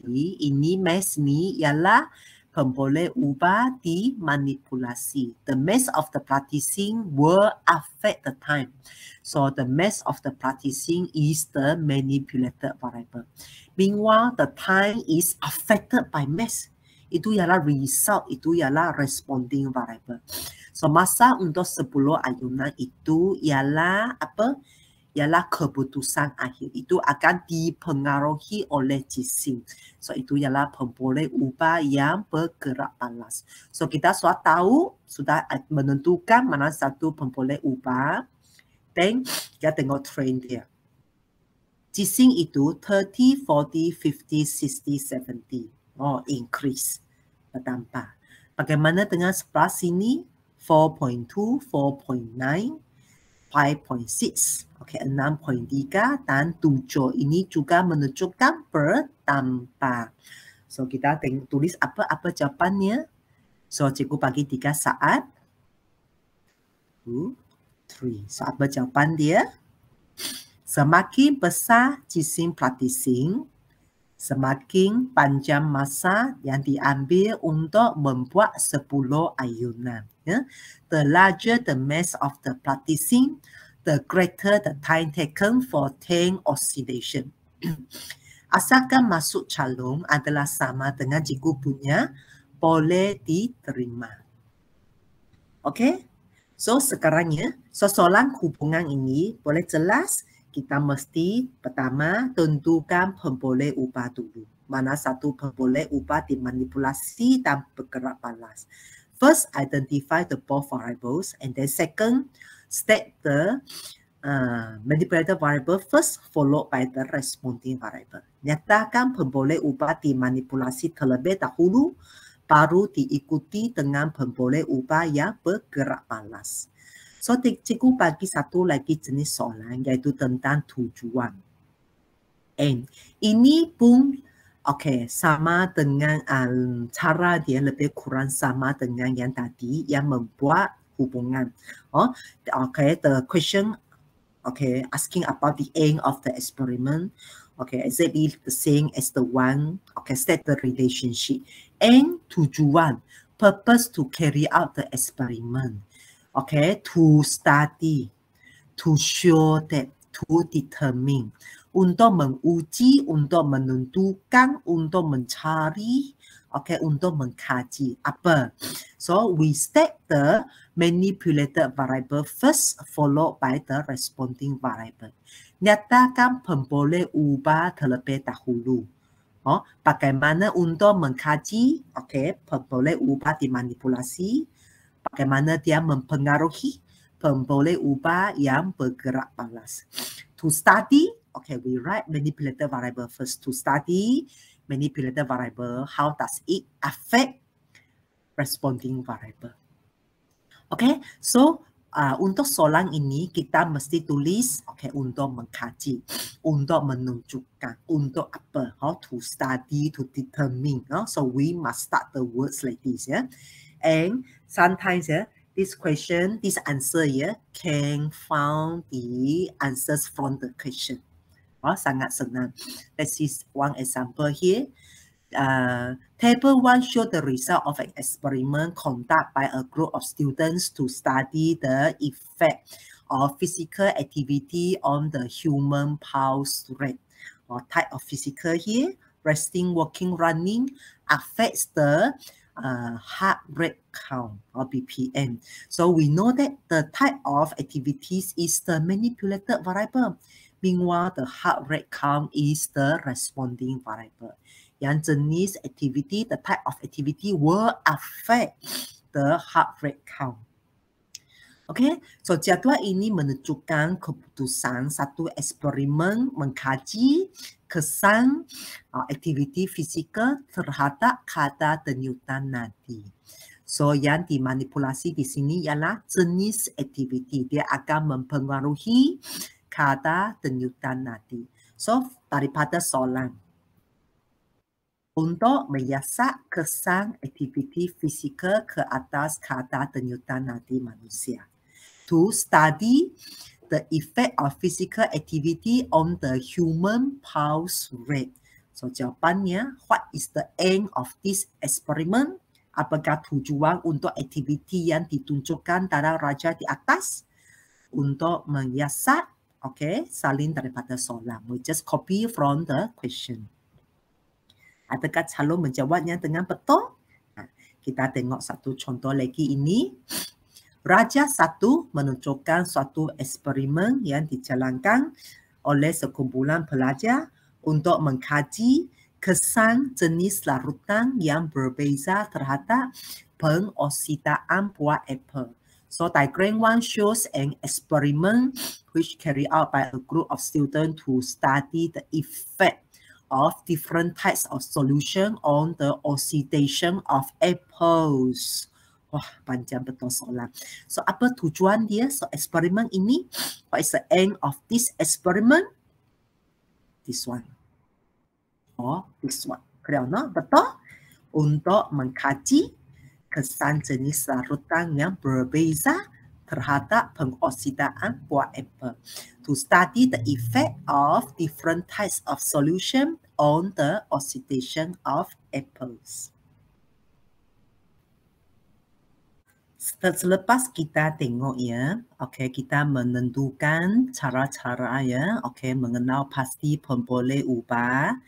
70. Ini maze ni ialah pemboleh ubah dimanipulasi. The maze of the practicing will affect the time. So the maze of the practicing is the manipulated variable. Meanwhile, the time is affected by maze. Itu ialah result, itu ialah responding variable. So masa untuk 10 ayunan itu ialah apa? Ialah keputusan akhir. Itu akan dipengaruhi oleh jisim. So itu ialah pemboleh ubah yang bergerak balas. So kita sudah tahu, sudah menentukan mana satu pemboleh ubah. Dan kita tengok trend dia. Jisim itu 30, 40, 50, 60, 70. Oh, increase. Bertambah. Bagaimana dengan sebelah sini? 4.2, 4.9, 5.6, okay, 6.3 dan 7. Ini juga menunjukkan bertambah. So kita tulis apa jawapannya. So cikgu bagi 3 saat. 2, 3. So apa jawapan dia? Semakin besar jisim practicing, semakin panjang masa yang diambil untuk membuat 10 ayunan. Ya. The larger the mass of the practicing, the greater the time taken for 10 oscillation. Asalkan masuk calon adalah sama dengan cikgu punya, boleh diterima. Okay? So sekarangnya, soalan hubungan ini boleh jelas. Kita mesti pertama tentukan pemboleh ubah dulu. Mana satu pemboleh ubah dimanipulasi dan bergerak balas. First, identify the both variables, and then second, state the manipulated variable first, followed by the responding variable. Nyatakan pemboleh ubah dimanipulasi terlebih dahulu, baru diikuti dengan pemboleh ubah yang bergerak balas. So, cikgu bagi satu lagi jenis soalan, iaitu tentang tujuan. And ini pun okay, sama dengan cara dia lebih kurang sama dengan yang tadi, yang membuat hubungan. Oh, okay, the question, okay, asking about the aim of the experiment. Okay, exactly the same as the one, okay, state the relationship. And tujuan, purpose to carry out the experiment. Okay, to study, to show that, to determine, untuk menguji, untuk menentukan, untuk mencari, okay, untuk mengkaji apa. So we state the manipulated variable first, followed by the responding variable. Nyatakan pemboleh ubah terlebih dahulu. Oh, bagaimana untuk mengkaji, okay, pemboleh ubah dimanipulasi. Bagaimana dia mempengaruhi pemboleh ubah yang bergerak balas. To study, okay, we write manipulated variable first. To study manipulated variable, how does it affect responding variable? Okay, so untuk soalan ini kita mesti tulis, okay, untuk mengkaji, untuk menunjukkan, untuk apa? To study, to determine. So we must start the words like this, yeah. And sometimes, this question, this answer, can find the answers from the question. Sangat senang. Let's see one example here. Table 1 shows the result of an experiment conducted by a group of students to study the effect of physical activity on the human pulse rate. Type of physical here, resting, walking, running, affects the heart rate count or BPM. So we know that the type of activities is the manipulated variable. Meanwhile, the heart rate count is the responding variable. Yang jenis activity, the type of activity will affect the heart rate count. Okey, so jadual ini menunjukkan keputusan satu eksperimen mengkaji kesan aktiviti fizikal terhadap kadar denyutan nadi. So yang dimanipulasi di sini ialah jenis aktiviti. Dia akan mempengaruhi kadar denyutan nadi. So daripada soalan, untuk menyiasat kesan aktiviti fizikal ke atas kadar denyutan nadi manusia. To study the effect of physical activity on the human pulse rate. So jawapannya, what is the aim of this experiment? Apakah tujuan untuk aktiviti yang ditunjukkan dalam raja di atas? Untuk menyiasat, okay, salin daripada soalan. We just copy from the question. Adakah calon menjawabnya dengan betul? Kita tengok satu contoh lagi ini. Raja 1 menunjukkan suatu eksperimen yang dijalankan oleh sekumpulan pelajar untuk mengkaji kesan jenis larutan yang berbeza terhadap pengoksidaan buah apel. So diagram 1 shows an experiment which carried out by a group of students to study the effect of different types of solution on the oxidation of apples. Wah, panjang betul soalan. So, apa tujuan dia? So, eksperimen ini, what is the aim of this experiment? This one. Or this one. Clear no? Betul? Untuk mengkaji kesan jenis larutan yang berbeza terhadap pengoksidaan buah apel. To study the effect of different types of solution on the oxidation of apples. Selepas kita tengok ya, okey, kita menentukan cara-cara ya, okey, mengenal pasti pemboleh ubah.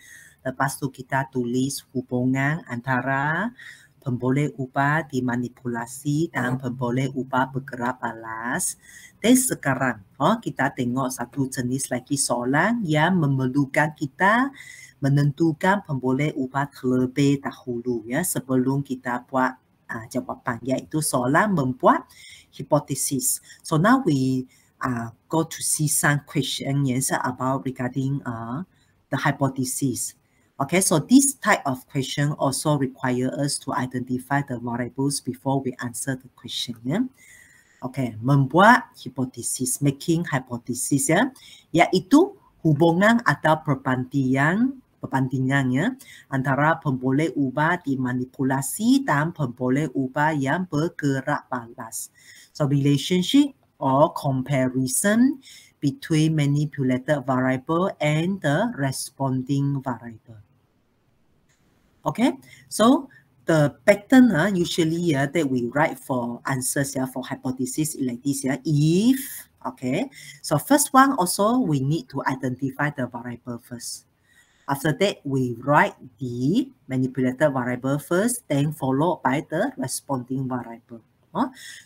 Lepas tu kita tulis hubungan antara pemboleh ubah dimanipulasi dan pemboleh ubah bergerak balas. Dan sekarang, kita tengok satu jenis lagi soalan yang memerlukan kita menentukan pemboleh ubah terlebih dahulu ya, sebelum kita buat jawapan, iaitu soalan membuat hipotesis. So now we go to see some questions about regarding the hypothesis. Okay, so this type of question also require us to identify the variables before we answer the question. Yeah? Okay, membuat hipotesis, making hypothesis ya, iaitu hubungan atau perbandingannya antara pemboleh ubah dimanipulasi dan pemboleh ubah yang bergerak balas. So relationship or comparison between manipulated variable and the responding variable. Okay, so the pattern usually that we write for answers for hypothesis like this if, okay, so first one also we need to identify the variable first. After that, we write the manipulated variable first, then followed by the responding variable.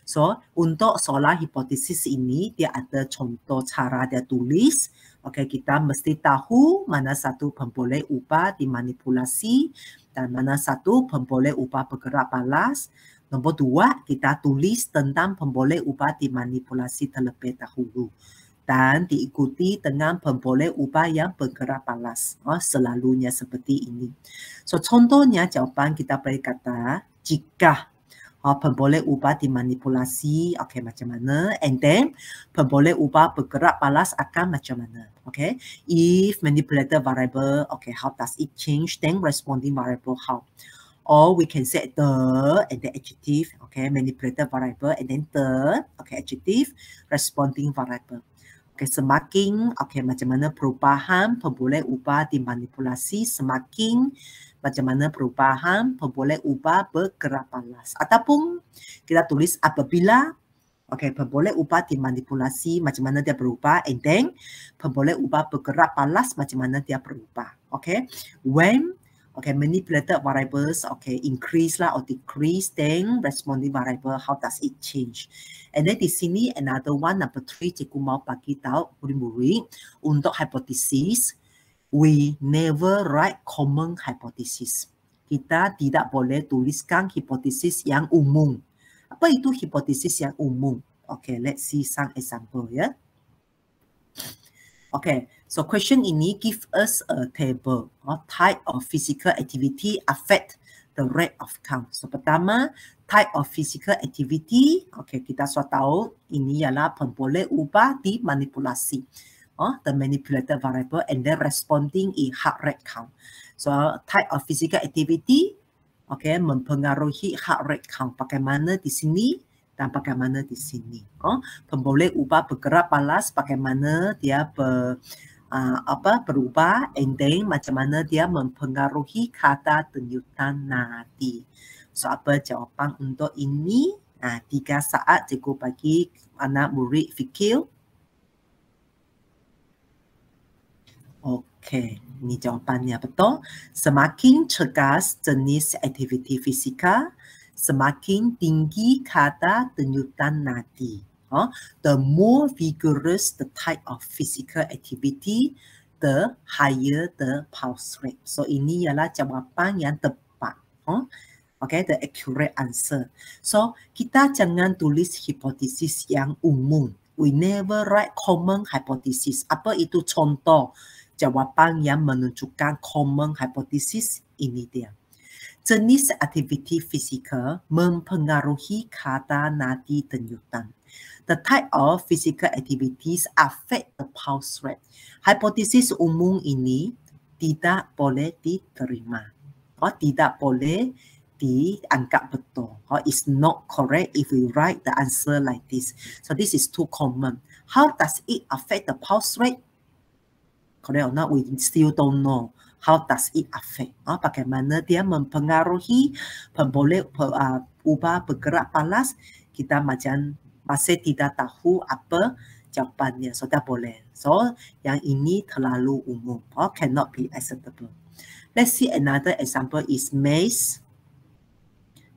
So, untuk soalan hipotesis ini, dia ada contoh cara dia tulis. Okay, kita mesti tahu mana satu pemboleh ubah dimanipulasi dan mana satu pemboleh ubah bergerak balas. Nombor 2, kita tulis tentang pemboleh ubah dimanipulasi terlebih dahulu. Dan diikuti dengan pemboleh ubah yang bergerak balas. Selalunya seperti ini. So, contohnya jawapan kita boleh kata, jika pemboleh ubah dimanipulasi, okay, macam mana? And then, pemboleh ubah bergerak balas akan macam mana? Okay, if manipulated variable, okay, how does it change? Then, responding variable, how? Or we can say the and the adjective, okay, manipulated variable, and then the, okay, adjective, responding variable. Okay, semakin, okay, macam mana perubahan pemboleh ubah dimanipulasi, semakin macam mana perubahan pemboleh ubah bergerak balas. Ataupun kita tulis apabila, okay, pemboleh ubah dimanipulasi, macam mana dia berubah, and then pemboleh ubah bergerak balas, macam mana dia berubah. Okay, when, okay, manipulated variables, okay, increase lah or decrease, then responding variable, how does it change? And then di sini another one, number 3, cikgu mau bagi tahu murid-murid untuk hipotesis, we never write common hypothesis. Kita tidak boleh tuliskan hipotesis yang umum. Apa itu hipotesis yang umum? Okay, let's see some example ya. Okay, so question ini give us a table or type of physical activity affect the rate of count. So pertama, type of physical activity. Okay, kita sudah tahu ini ialah pemboleh ubah dimanipulasi. The manipulated variable and then responding in heart rate count. So type of physical activity, okay, mempengaruhi heart rate count. Bagaimana di sini dan bagaimana di sini. Pemboleh ubah bergerak balas, bagaimana dia berubah, and then macam mana dia mempengaruhi kadar denyutan nadi. So apa jawapan untuk ini? 3 saat cikgu bagi anak murid fikir. Okey, ini jawapannya betul. Semakin cergas jenis aktiviti fizikal, semakin tinggi kadar denyutan nadi. The more vigorous the type of physical activity, the higher the pulse rate. So ini ialah jawapan yang tepat. Okay, the accurate answer. So kita jangan tulis hipotesis yang umum. We never write common hypothesis. Apa itu contoh jawapan yang menunjukkan common hypothesis? Ini dia. Jenis aktiviti fizikal mempengaruhi kadar nadi denyutan. The type of physical activities affect the pulse rate. Hipotesis umum ini tidak boleh diterima. Tidak boleh dianggap betul. It's not correct if we write the answer like this. So this is too common. How does it affect the pulse rate? Correct or not? We still don't know. How does it affect? Bagaimana dia mempengaruhi pemboleh ubah bergerak balas? Kita macam masih tidak tahu apa jawapannya. So tak boleh. So yang ini terlalu umum. Cannot be acceptable. Let's see another example is mace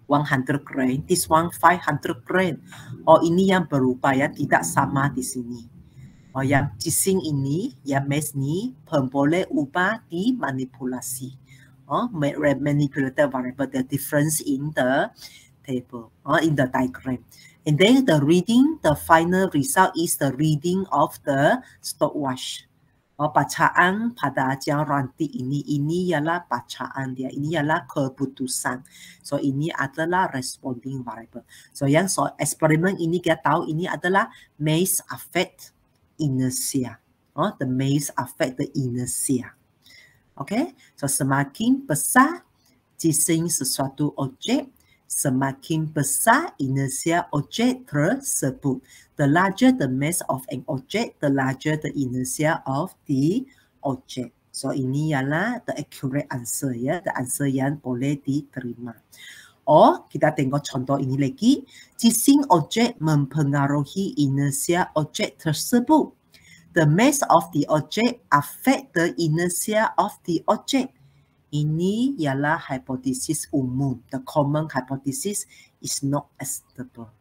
100 gram. This one 500 gram. Ini yang berubah ya, tidak sama di sini. Yang cising ini, yang mace ni pemboleh ubah dimanipulasi. Manipulated variable, the difference in the table, in the diagram. And then the reading, the final result is the reading of the stopwatch. Bacaan pada jam ranting ini ialah bacaan dia. Ini ialah keputusan. So ini adalah responding variable. So yang eksperimen ini kita tahu ini adalah mace affect inertia. The mace affect the inertia. Okay, so semakin besar cising sesuatu objek, semakin besar inersia objek tersebut. The larger the mass of an object, the larger the inertia of the object. So ini ialah the accurate answer ya, the answer yang boleh diterima. Kita tengok contoh ini lagi. Cising objek mempengaruhi inersia objek tersebut. The mass of the object affect the inertia of the object. Ini ialah hipotesis umum. The common hypothesis is not acceptable.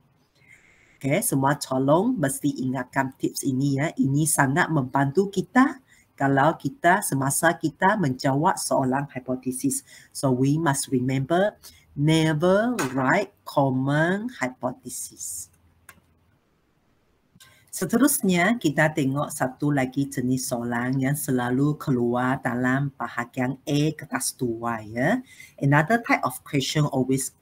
Okay, semua tolong mesti ingatkan tips ini ya. Ini sangat membantu kita kalau kita semasa kita menjawab soalan hipotesis. So we must remember, never write common hypothesis. Seterusnya, kita tengok satu lagi jenis soalan yang selalu keluar dalam bahagian A kertas 2 ya. Another type of question always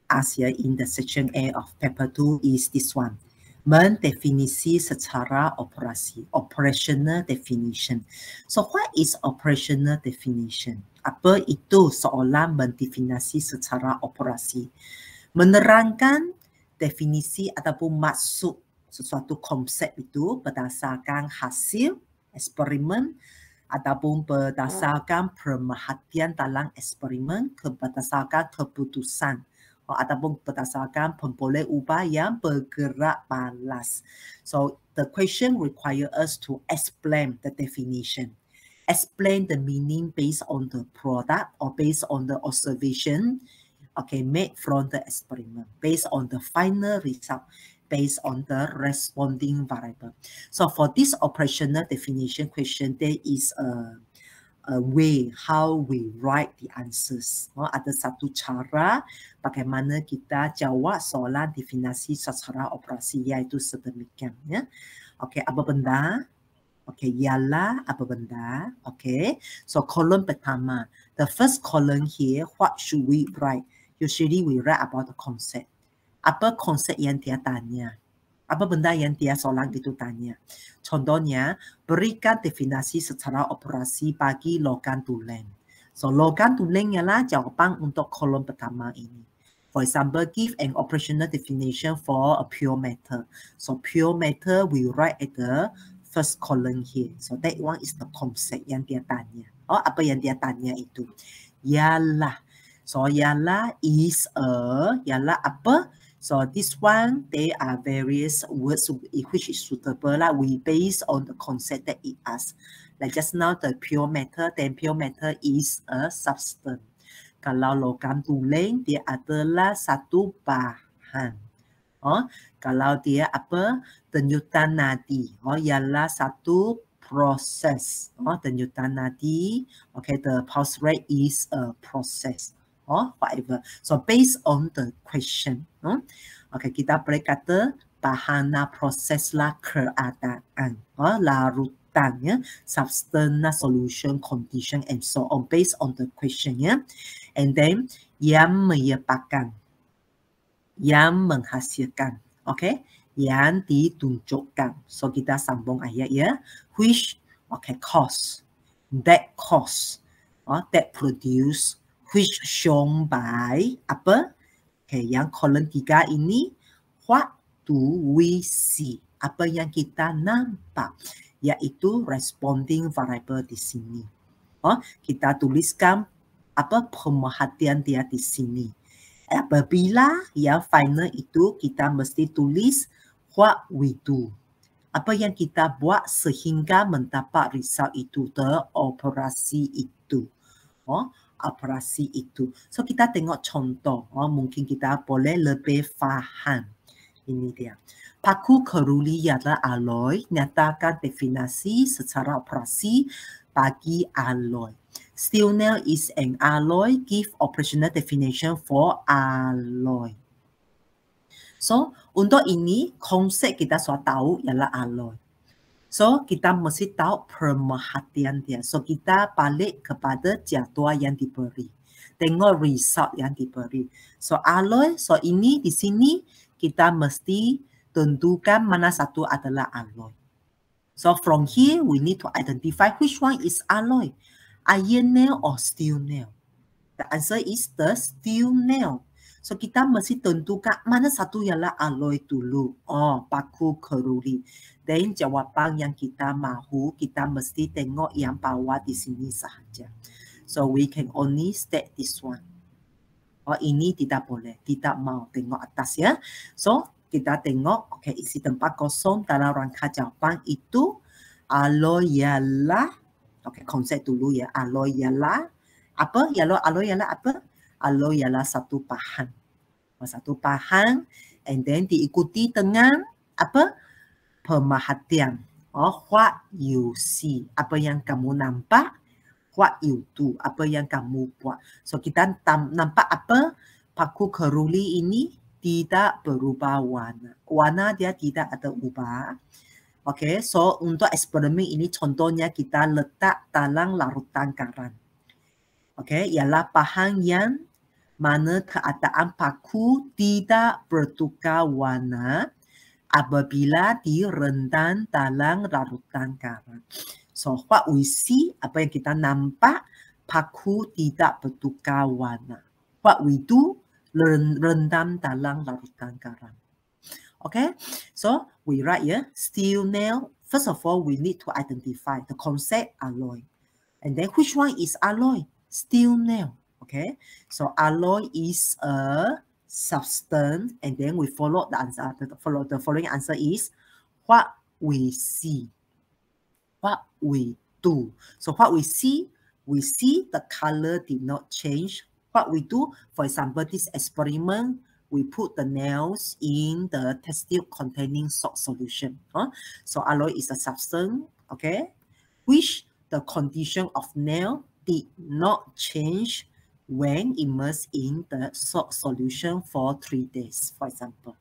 asked here in the section A of paper 2 is this one. Mendefinisi secara operasi, operational definition. So what is operational definition? Apa itu soalan mendefinisi secara operasi? Menerangkan definisi ataupun maksud sesuatu konsep itu berdasarkan hasil eksperimen ataupun berdasarkan pemerhatian dalam eksperimen, berdasarkan keputusan ataupun berdasarkan pemboleh ubah yang bergerak balas. So the question require us to explain the definition. Explain the meaning based on the product or based on the observation made from the experiment, based on the final result, based on the responding variable. So for this operational definition question, there is way how we write the answers. Ada satu cara bagaimana kita jawab soalan definisi secara operasi iaitu sedemikian. Ya. Okey, apa benda? Okey, ialah apa benda? Okey, so kolom pertama. The first column here, what should we write? Usually we write about the concept. Apa konsep yang dia tanya? Apa benda yang dia soalan itu tanya? Contohnya, berikan definisi secara operasi bagi logam tulen. So, logam tulen ialah jawapan untuk kolom pertama ini. For example, give an operational definition for a pure matter. So, pure matter we write at the first column here. So, that one is the concept yang dia tanya. Apa yang dia tanya itu? Ialah. So, ialah is a, ialah apa? So this one, there are various words which is suitable. Like we base on the concept that it asks. Like just now, the pure matter, then pure matter is a substance. Kalau logam tulen, dia adalah satu bahan. Kalau dia apa? Denyutan nadi. Ialah satu proses. Denyutan nadi. Okay, the pulse rate is a process. Whatever. So based on the question. Okay, kita boleh kata bahana proseslah keadaan. Larutan, ya. Substance, solution, condition, and so on. Based on the question, ya. And then, yang menyebabkan. Yang menghasilkan. Okay. Yang ditunjukkan. So kita sambung ayat, ya. Which, okay, cause. That cause. That produce. Which shown by apa? Okay, yang kolom 3 ini, what do we see? Apa yang kita nampak? Yaitu responding variable di sini. Kita tuliskan apa pemerhatian dia di sini. Apabila yang final itu, kita mesti tulis what we do. Apa yang kita buat sehingga mendapat result itu, the operasi itu. Operasi itu. So kita tengok contoh. Mungkin kita boleh lebih faham. Ini dia. Paku keruli ialah alloy. Nyatakan definisi secara operasi bagi alloy. Steel nail is an alloy. Give operational definition for alloy. So untuk ini konsep kita sudah tahu ialah alloy. So, kita mesti tahu pemerhatian dia. So, kita balik kepada jadual yang diberi. Tengok result yang diberi. So, alloy. So, ini di sini kita mesti tentukan mana satu adalah alloy. So, from here, we need to identify which one is alloy. Iron nail or steel nail? The answer is the steel nail. So, kita mesti tentukan mana satu ialah alloy dulu. Paku keruli. Dan jawapan yang kita mahu, kita mesti tengok yang bawah di sini sahaja. So, we can only state this one. Ini tidak boleh. Tidak mau tengok atas, ya. So, kita tengok, okay, isi tempat kosong dalam rangka jawapan itu. Alloy ialah, okay, konsep dulu, ya. Alloy ialah, apa? Alloy ialah apa? Alloy ialah satu bahan. Satu bahan, and then diikuti dengan apa? Pemerhatian. What you see. Apa yang kamu nampak? What you do. Apa yang kamu buat. So, kita nampak apa? Paku keruli ini tidak berubah warna. Warna dia tidak ada ubah. Okay, so untuk eksperimen ini contohnya kita letak dalam larutan garam. Okay, ialah bahan yang mana keadaan paku tidak bertukar warna apabila direndam dalam larutan garam. So, what we see, apa yang kita nampak, paku tidak bertukar warna. What we do, rendam dalam larutan garam. Okay, so we write here, steel nail. First of all, we need to identify the concept alloy. And then which one is alloy? Steel nail. Okay, so alloy is a substance, and then we follow the answer. The following answer is what we see, what we do. So what we see the color did not change. What we do, for example, this experiment, we put the nails in the test tube containing salt solution. So alloy is a substance, okay, which the condition of nail did not change when immersed in the salt solution for 3 days, for example.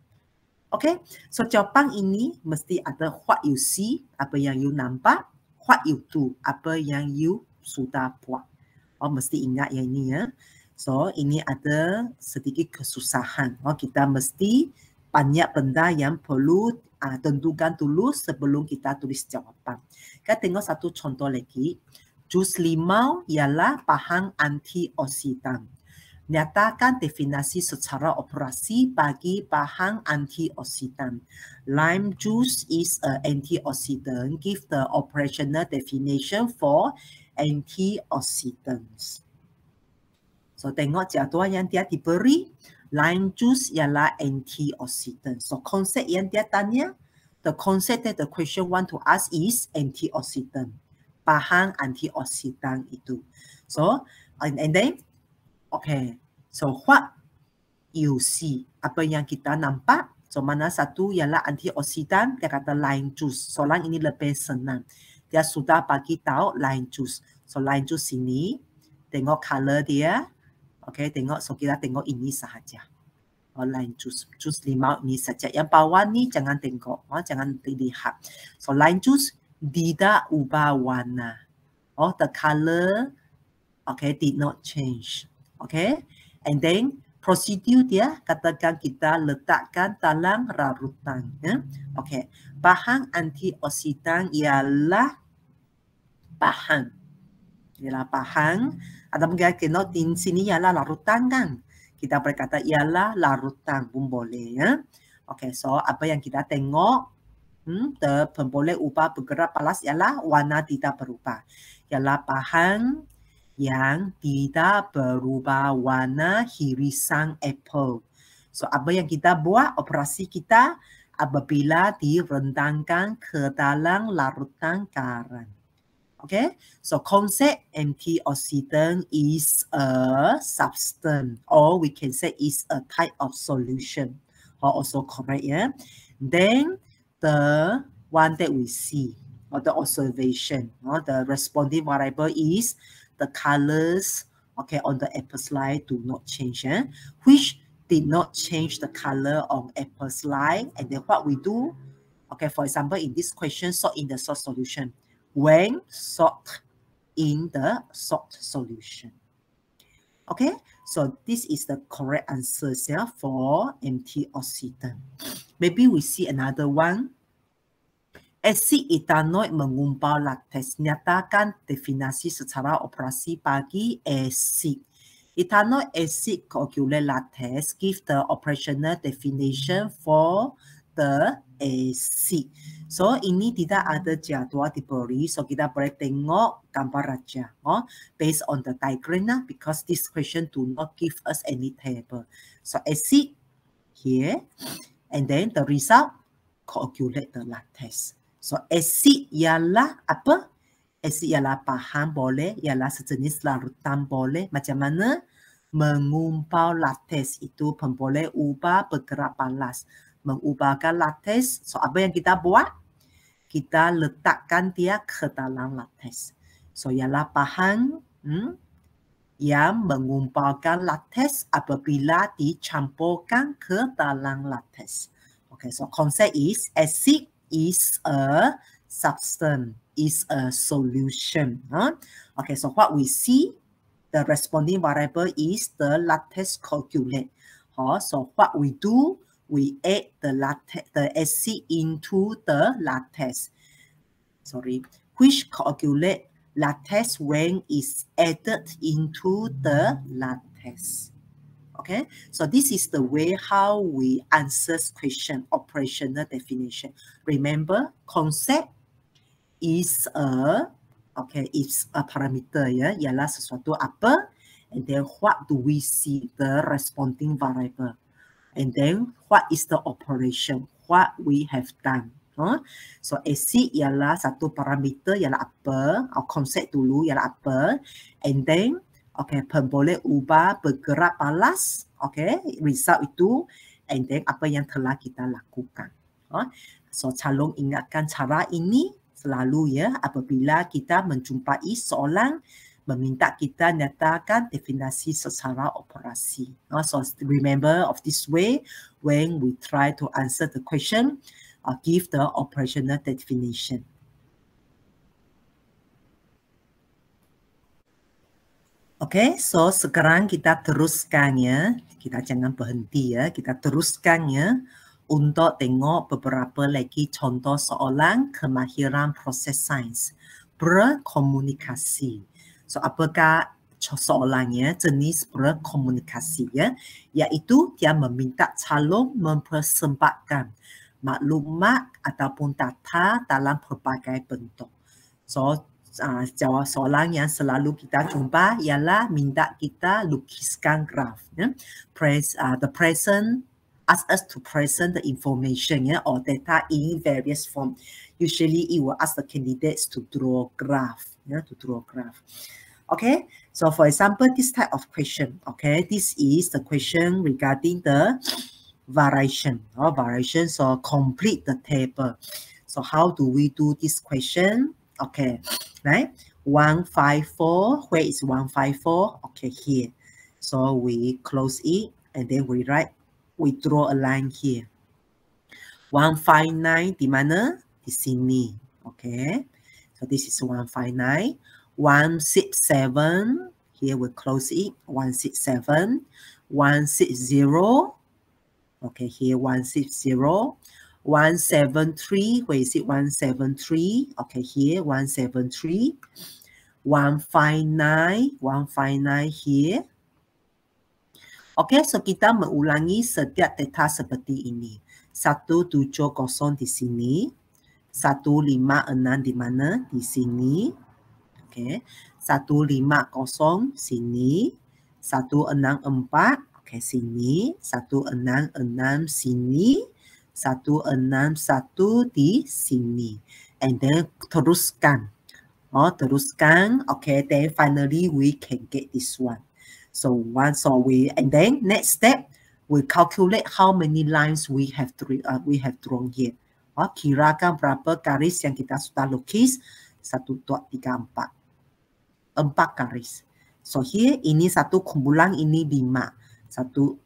Okay, so jawapan ini mesti ada what you see, apa yang you nampak, what you do, apa yang you sudah buat. Oh, mesti ingat yang ini ya. So, ini ada sedikit kesusahan. Oh, kita mesti banyak benda yang perlu tentukan dulu sebelum kita tulis jawapan. Kita tengok satu contoh lagi. Jus limau ialah bahan antioksidan. Nyatakan definisi secara operasi bagi bahan antioksidan. Lime juice is an antioxidant. Give the operational definition for antioxidants. So, tengok jadual yang dia diberi. Lime juice ialah antioxidant. So, konsep yang dia tanya, the concept that the question want to ask is antioxidant. Bahan antioksidan itu. So, and then, okay. So, what you see? Apa yang kita nampak? So, mana satu ialah antioksidan, dia kata lime juice. Soalan ini lebih senang. Dia sudah bagi tahu lime juice. So, lime juice ini, tengok color dia. Okay, tengok. So, kita tengok ini sahaja. Oh, lime juice. Jus limau ini saja. Yang bawah ni jangan tengok. Oh, jangan dilihat. So, lime juice tidak ubah warna. Oh, the color, okay, did not change. Okay. And then prosedur dia katakan kita letakkan dalam larutan. Ya? Okay. Bahan antioksidan ialah bahan. Ialah bahan. Ada mungkin kena di sini ialah larutan kan. Kita berkata ialah larutan pun boleh. Ya? Okay. So apa yang kita tengok. Boleh ubah bergerak palas ialah warna tidak berubah. Ialah bahan yang tidak berubah warna irisan apple. So, apa yang kita buat? Operasi kita apabila direndangkan ke dalam larutan garam. Okay? So, konsep antioxidant is a substance, or we can say is a type of solution. Also correct, yeah? Then, the one that we see, or the observation, or the responding variable is the colors, okay, on the apple slide do not change, which did not change the color on apple slide. And then what we do, okay, for example, in this question, salt in the salt solution. When salt in the salt solution. Okay, so this is the correct answer here for antioxidant. Maybe we see another one. Asid etanoik mengumpal latex. Nyatakan definisi secara operasi bagi asid. Etanoik acid coagulate latex. Give the operational definition for the acid. So, ini tidak ada jadual diberi. So, kita boleh tengok gambar saja. Based on the diagram, because this question do not give us any table. So, acid here. And then the result, coagulate the latex. So, asid ialah apa? Asid ialah bahan boleh, ialah sejenis larutan boleh. Macam mana? Mengumpal latex itu pun boleh ubah bergerak palas. Mengubahkan latex. So, apa yang kita buat? Kita letakkan dia ke dalam latex. So, ialah bahan yang mengumpalkan latex apabila dicampurkan ke dalam latex. Okay, so concept is acid is a substance, is a solution. Okay, so what we see, the responding variable is the latex coagulate. So what we do, we add the acid into the latex. Which coagulate latex when is added into the latex. Okay, so this is the way how we answer question, operational definition. Remember, concept is a, okay, it's a parameter, ya, ialah sesuatu apa, and then what do we see, the responding variable, and then what is the operation, what we have done. So, acid ialah satu parameter, ialah apa, konsep dulu ialah apa, and then okay, boleh ubah bergerak palas, okay, result itu, and then apa yang telah kita lakukan. So, calon ingatkan cara ini selalu ya apabila kita menjumpai soalan meminta kita nyatakan definisi secara operasi. So remember of this way when we try to answer the question, give the operational definition. Okay, so sekarang kita teruskan ya. Kita jangan berhenti ya. Kita teruskan ya untuk tengok beberapa lagi contoh soalan kemahiran proses sains berkomunikasi. So apakah soalannya jenis berkomunikasi ya? Iaitu dia meminta calon mempersembahkan maklumat ataupun data dalam pelbagai bentuk. So jawab soalan yang selalu kita jumpa ialah minta kita lukiskan graf. Ya. The present ask us to present the information or data in various form. Usually it will ask the candidates to draw graph. To draw graph. Okay, so for example, this type of question. Okay, this is the question regarding the variation. Variation. So complete the table. So how do we do this question? Okay, right? 154, where is 154? Okay, here. So we close it and then we draw a line here. 159 di mana? Di sini. Okay, so this is 159. 167, here we close it. 167. 160. Okay, here 160. 173, where is it? 173. Okay, here 173. 159, 159 here. Okay, so kita mengulangi setiap data seperti ini. 170 di sini. 156 di mana? Di sini. Okay, 150 sini. 164, okay, sini. 166 sini. 161 di sini. And then teruskan. Teruskan. Okay, then finally we can get this one. So and then next step, we calculate how many lines we have drawn here. Kirakan berapa garis yang kita sudah lukis. 1, 2, 3, 4. 4 garis. So here ini satu kumpulan, ini 5. 1, 2,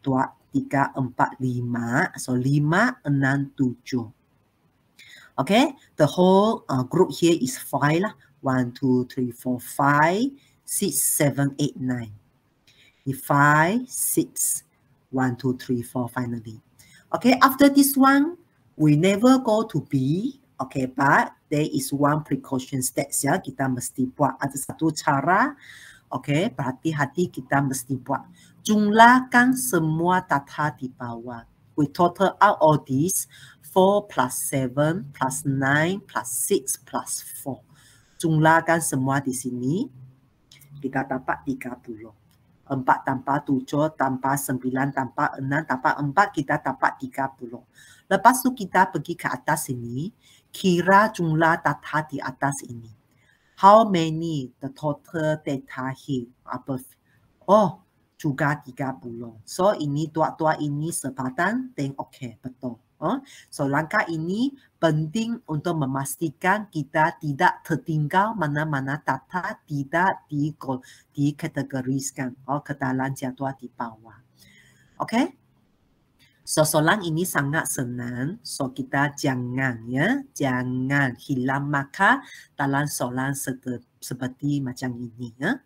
3, 4, 5. So 5, 6, 7. Okay, the whole group here is 5 lah. 1, 2, 3, 4, 5, 6, 7, 8, 9. 5, 6, 1, 2, 3, 4 finally. Okay, after this one, we never go to B. Okay, but there is one precaution steps ya. Kita mesti buat. Ada satu cara. Okay, berhati-hati kita mesti buat. Jumlahkan semua data di bawah. We total out all these. 4 plus 7 plus 9 plus 6 plus 4. Jumlahkan semua di sini. Kita dapat 30. 4 tambah 7 tambah 9 tambah 6 tambah 4 kita dapat 30. Lepas tu kita pergi ke atas ini. Kira jumlah data di atas ini. How many the total data here above? Oh, juga 30. So ini dua-dua ini sepadan, then okay, betul. So langkah ini penting untuk memastikan kita tidak tertinggal mana-mana data tidak dikategoriskan ke dalam jadual di bawah. Okay? So soalan ini sangat senang. So kita jangan hilang maka dalam soalan seperti macam ini ya.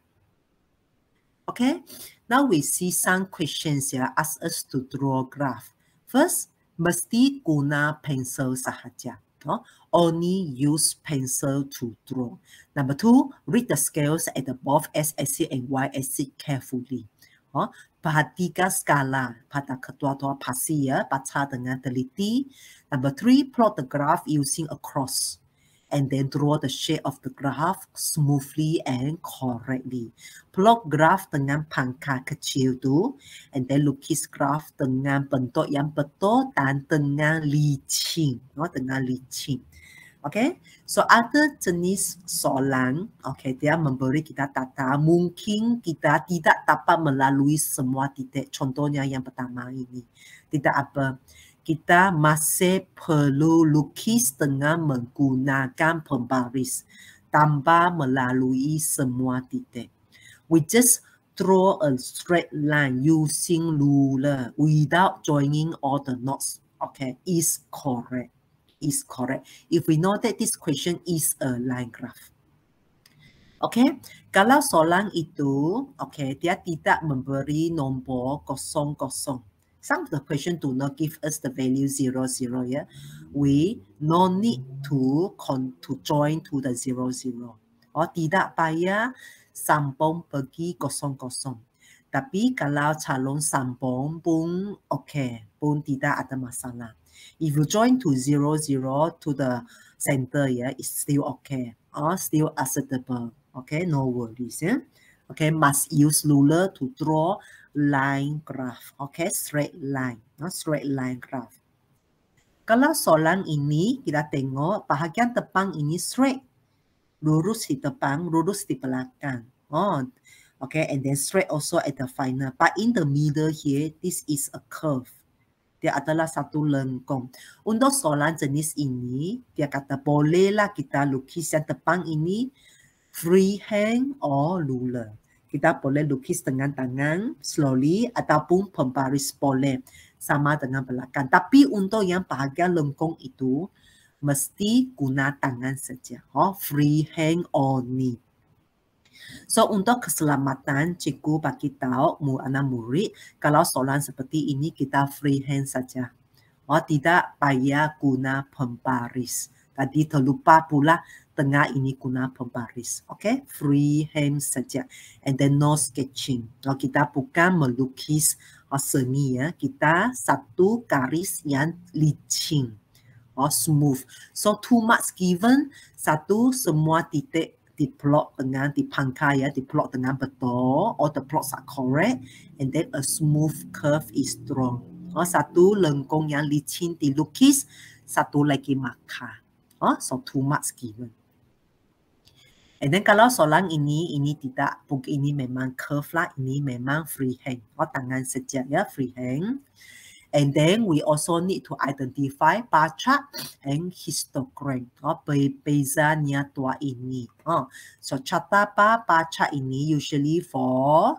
Okay, now we see some questions here ask us to draw graph. First, mesti guna pensel sahaja. Only use pencil to draw. Number 2, read the scales at the both x-axis and y-axis carefully. Perhatikan skala pada kedua-dua pasti ya, baca dengan teliti. Number 3, plot the graph using a cross. And then draw the shape of the graph smoothly and correctly. Plot graph dengan pangkat kecil tu. And then lukis graph dengan bentuk yang betul dan dengan licin. Dengan licin. Okay, so ada jenis soalan, okay, dia memberi kita data, mungkin kita tidak dapat melalui semua titik. Contohnya yang pertama ini, tidak apa, kita masih perlu lukis dengan menggunakan pembaris tanpa melalui semua titik. We just draw a straight line using ruler without joining all the knots. Okay, is correct. Is correct. If we know that this question is a line graph. Okay, kalau soalan itu, okay, dia tidak memberi nombor kosong-kosong. Some of the question do not give us the value 0, 0, yeah. We no need to join to the 0, 0. Tidak payah sambung pergi kosong-kosong. Tapi kalau calon sambung pun okay, pun tidak ada masalah. If you join to 0, 0 to the center, yeah, it's still okay. Still acceptable. Okay, no worries, yeah. Okay, must use ruler to draw line graph. Okay, straight line. Straight line graph. Kalau soalan ini kita tengok bahagian depan ini straight. Lurus di depan, lurus di belakang. Okay, and then straight also at the final. But in the middle here, this is a curve. Dia adalah satu lengkung. Untuk soalan jenis ini, dia kata bolehlah kita lukis yang depan ini freehand or ruler. Kita boleh lukis dengan tangan slowly ataupun pembaris boleh sama dengan belakang. Tapi untuk yang bahagian lengkung itu mesti guna tangan saja. Freehand only. So untuk keselamatan, cikgu bagi tahu anak murid kalau soalan seperti ini kita freehand saja. Tidak payah guna pembaris. Tadi terlupa pula tengah ini guna pembaris. Okay, freehand saja. And then no sketching. Kita bukan melukis seni, ya. Kita satu garis yang licin. Smooth. So two marks given, satu semua titik diplot dengan dipangkai, ya, diplot dengan betul. All the plots are correct. And then a smooth curve is drawn. Satu lengkung yang licin dilukis, satu lagi markah. So two marks given. And then kalau soalan ini tidak, ini memang curve lah, ini memang freehand. Tangan saja, ya, freehand. And then we also need to identify bar chart and histogram. Bezanya dua ini. So catat bar chart ini usually for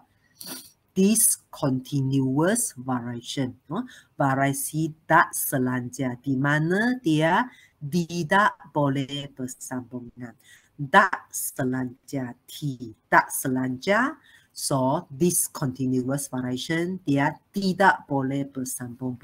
discontinuous variation. Variasi tak selanjar, di mana dia tidak boleh bersambungan. Tak selanjar, tidak selanjar. So, discontinuous variation, dia tidak boleh bersambung.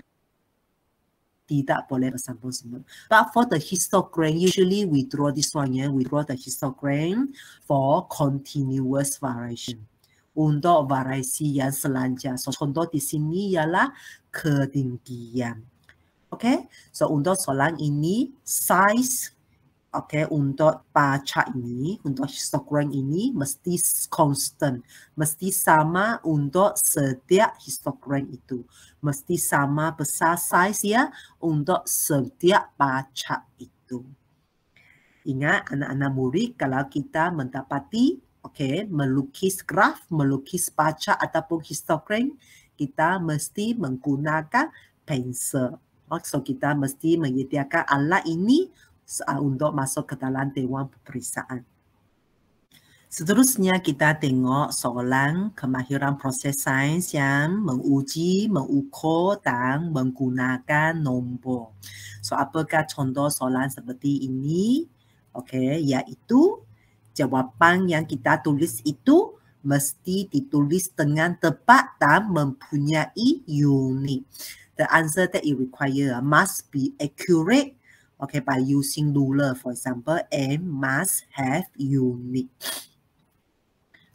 Tidak boleh bersambung semua. But for the histogram, usually we draw this one, yeah. We draw the histogram for continuous variation. Untuk variasi yang selanjar. So, contoh di sini ialah ketinggian. Okay, so untuk soalan ini, size, okay, untuk bar chart ini, untuk histogram ini mesti constant. Mesti sama untuk setiap histogram itu. Mesti sama besar size, ya, untuk setiap bar chart itu. Ingat anak-anak murid, kalau kita mendapati, okay, melukis graf, melukis bar chart ataupun histogram, kita mesti menggunakan pensel. So kita mesti menyediakan alat ini untuk masuk ke dalam dewan peperiksaan. Seterusnya kita tengok soalan kemahiran proses sains yang menguji, mengukur dan menggunakan nombor. So apakah contoh soalan seperti ini? Okay, iaitu jawapan yang kita tulis itu mesti ditulis dengan tepat dan mempunyai unit. The answer that it requires must be accurate, okay, by using ruler, for example, and must have unit.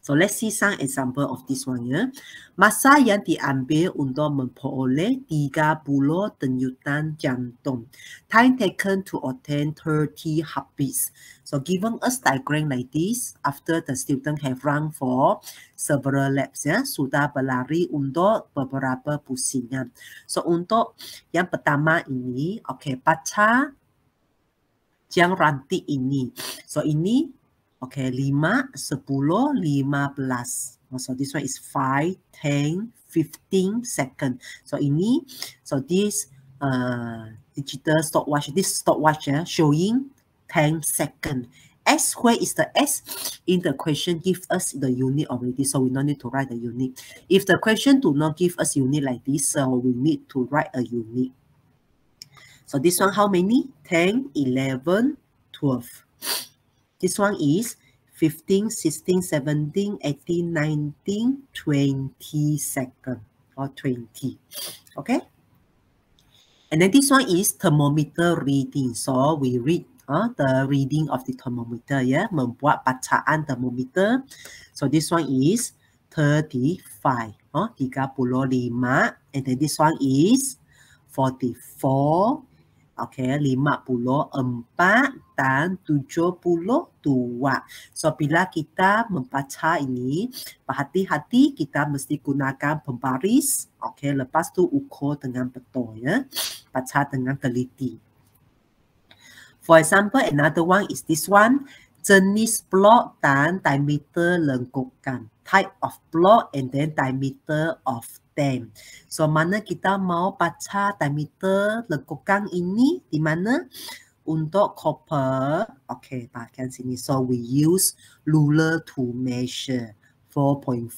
So let's see some example of this one, ya. Masa yang diambil untuk memperoleh 30 denyutan jantung. Time taken to obtain 30 heartbeats. So given us diagram like this, after the student have run for several laps, ya, sudah berlari untuk beberapa pusingan. So untuk yang pertama ini, okay, baca yang rantik ini. So ini, okay, 5, 10, 15. So this one is 5, 10, 15 seconds. So ini, so this digital stopwatch. This stopwatch showing 10 seconds. S, where is the S? In the question give us the unit already, so we don't need to write the unit. If the question do not give us unit like this, so we need to write a unit. So this one how many? 10, 11, 12. This one is 15, 16, 17, 18, 19, 20 seconds or 20. Okay? And then this one is thermometer reading. So we read the reading of the thermometer, ya, membuat bacaan thermometer. So this one is 35, 35. And then this one is 44. Okay, 54 dan 72. So bila kita membaca ini, berhati-hati kita mesti gunakan pembaris. Okay, lepas tu ukur dengan betul, ya. Baca dengan teliti. For example, another one is this one. Jenis blok dan diameter lengkukan. Type of block and then diameter of them. So, mana kita mau baca diameter lengkukan ini? Di mana? Untuk copper. Okay, bahagian sini. So, we use ruler to measure. 4.4.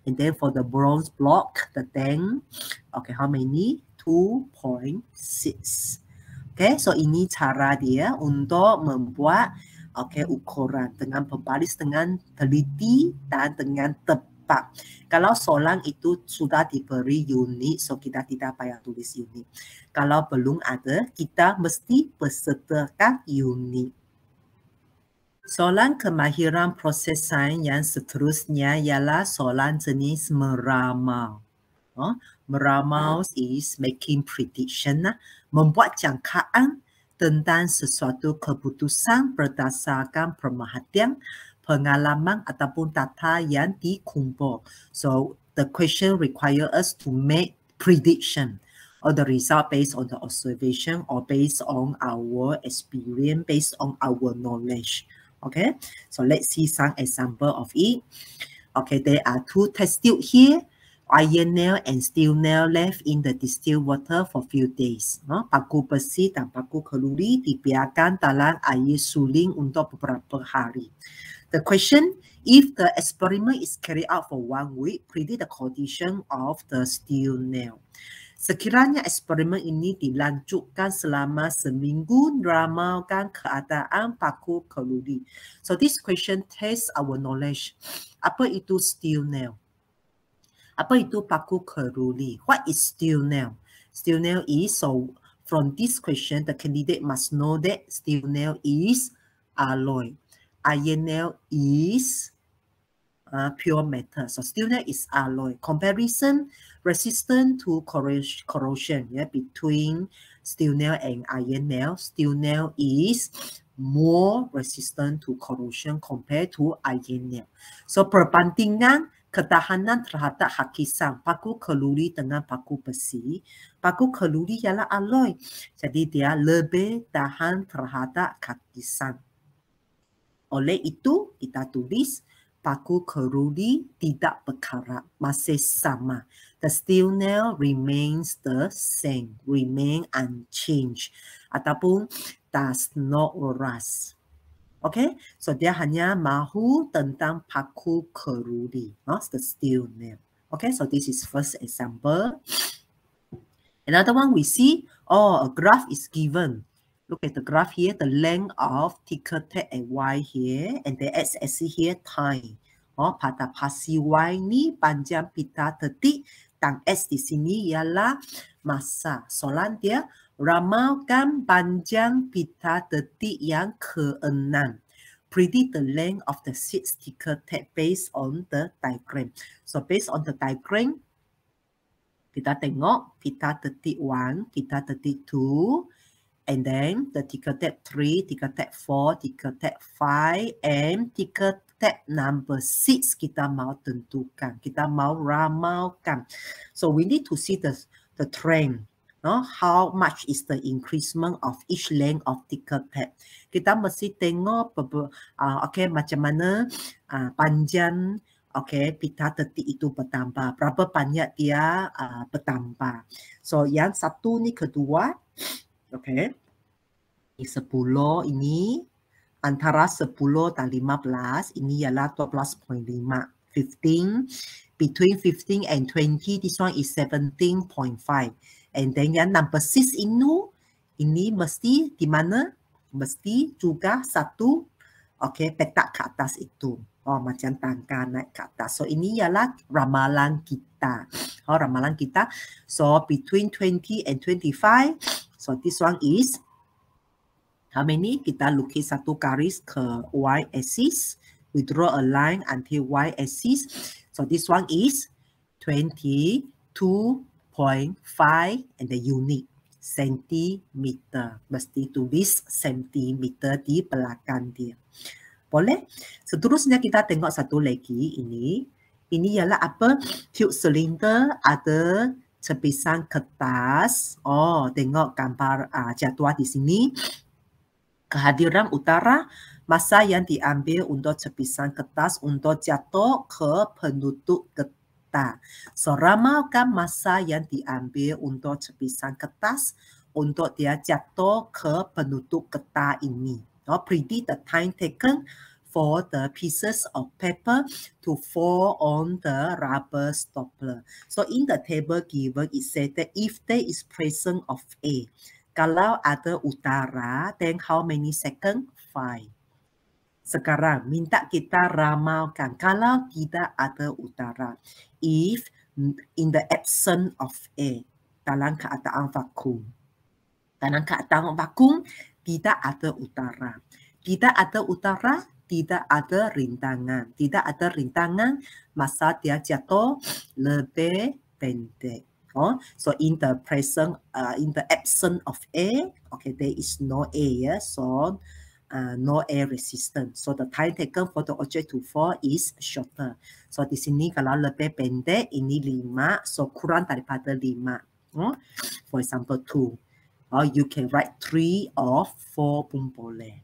And then for the bronze block, the tank. Okay, how many? 2.6. Okay, so ini cara dia untuk membuat ukuran dengan pembaris dengan teliti dan dengan tepat. Kalau soalan itu sudah diberi unit, so kita tidak payah tulis unit. Kalau belum ada, kita mesti bersertakan unit. Soalan kemahiran proses sains yang seterusnya ialah soalan jenis meramal. Meramal is making prediction, membuat jangkaan tentang sesuatu keputusan berdasarkan pemerhatian, pengalaman ataupun data yang dikumpul. So the question require us to make prediction or the result based on the observation or based on our experience, based on our knowledge. Okay, so let's see some example of it. Okay, there are two test tubes here. Iron nail and steel nail left in the distilled water for few days. Paku besi dan paku keluri dibiarkan dalam air suling untuk beberapa hari. The question, if the experiment is carried out for 1 week, predict the condition of the steel nail. Sekiranya eksperimen ini dilanjutkan selama seminggu, ramalkan keadaan paku keluri. So this question tests our knowledge. Apa itu steel nail? Apa itu paku keluri? What is steel nail? Steel nail is, so from this question, the candidate must know that steel nail is alloy. Iron nail is pure metal. So steel nail is alloy. Comparison, resistant to corrosion, yeah, between steel nail and iron nail. Steel nail is more resistant to corrosion compared to iron nail. So perbandingan ketahanan terhadap hakisan paku keluri dengan paku besi. Paku keluri ialah alloy. Jadi dia lebih tahan terhadap hakisan. Oleh itu, kita tulis paku keluri tidak berkarat, masih sama. The steel nail remains the same, remain unchanged. Ataupun does not rust. Okay, so dia hanya mahu tentang paku keluri, the steel nail. Okay, so this is first example. Another one we see, a graph is given. Look at the graph here, the length of thicker tape and Y here, and the x-axis here, time. Pada pasi Y ni panjang pita detik, dan X di sini ialah masa. Soalan dia, ramalkan panjang pita detik yang ke-6. Predict the length of the 6 thicker tape based on the diagram. So based on the diagram, kita tengok pita detik 1, pita detik 2, and then the thicker tape 3, thicker tape 4, thicker tape 5, and thicker tape number 6 kita mau tentukan. Kita mau ramalkan. So we need to see the trend. How much is the increasement of each length of thicker tape? Kita mesti tengok okay, macam mana panjang Okay, pita detik itu bertambah. Berapa banyak dia bertambah. So, yang satu ni kedua. Okay. 10 ini antara 10 dan 15 ini ialah 12.5. 15 between 15 and 20 this one is 17.5. And then yang number 6 ini mesti di mana? Mesti juga satu petak ke atas itu. Macam tangga naik ke atas. So ini ialah ramalan kita. Ramalan kita. So between 20 and 25. So this one is how many? Kita lukis satu garis ke y-axis. We draw a line until y-axis. So this one is 22.5 and the unit sentimeter. Mesti tulis sentimeter di belakang dia. Boleh? Seterusnya kita tengok satu lagi ini. Ini ialah apa? Tube silinder ada cepisan kertas. Tengok gambar jadual di sini. Kehadiran utara, masa yang diambil untuk cepisan kertas untuk jatuh ke penutup getah. So, ramalkan masa yang diambil untuk cepisan kertas untuk dia jatuh ke penutup getah ini. Predict the time taken for the pieces of paper to fall on the rubber stopper. So, in the table given, it said that if there is presence of A, kalau ada utara, then how many seconds? 5. Sekarang, minta kita ramalkan. Kalau tidak ada utara, if in the absence of A, dalam keadaan vakum. Dalam keadaan vakum, tidak ada utara. Tidak ada utara, tidak ada rintangan. Tidak ada rintangan, masa dia jatuh lebih pendek. So in the present, in the absence of air, there is no air, so no air resistance. So the time taken for the object to fall is shorter. So di sini kalau lebih pendek, ini 5, so kurang daripada 5. For example, 2. Or you can write 3 or 4 pun boleh.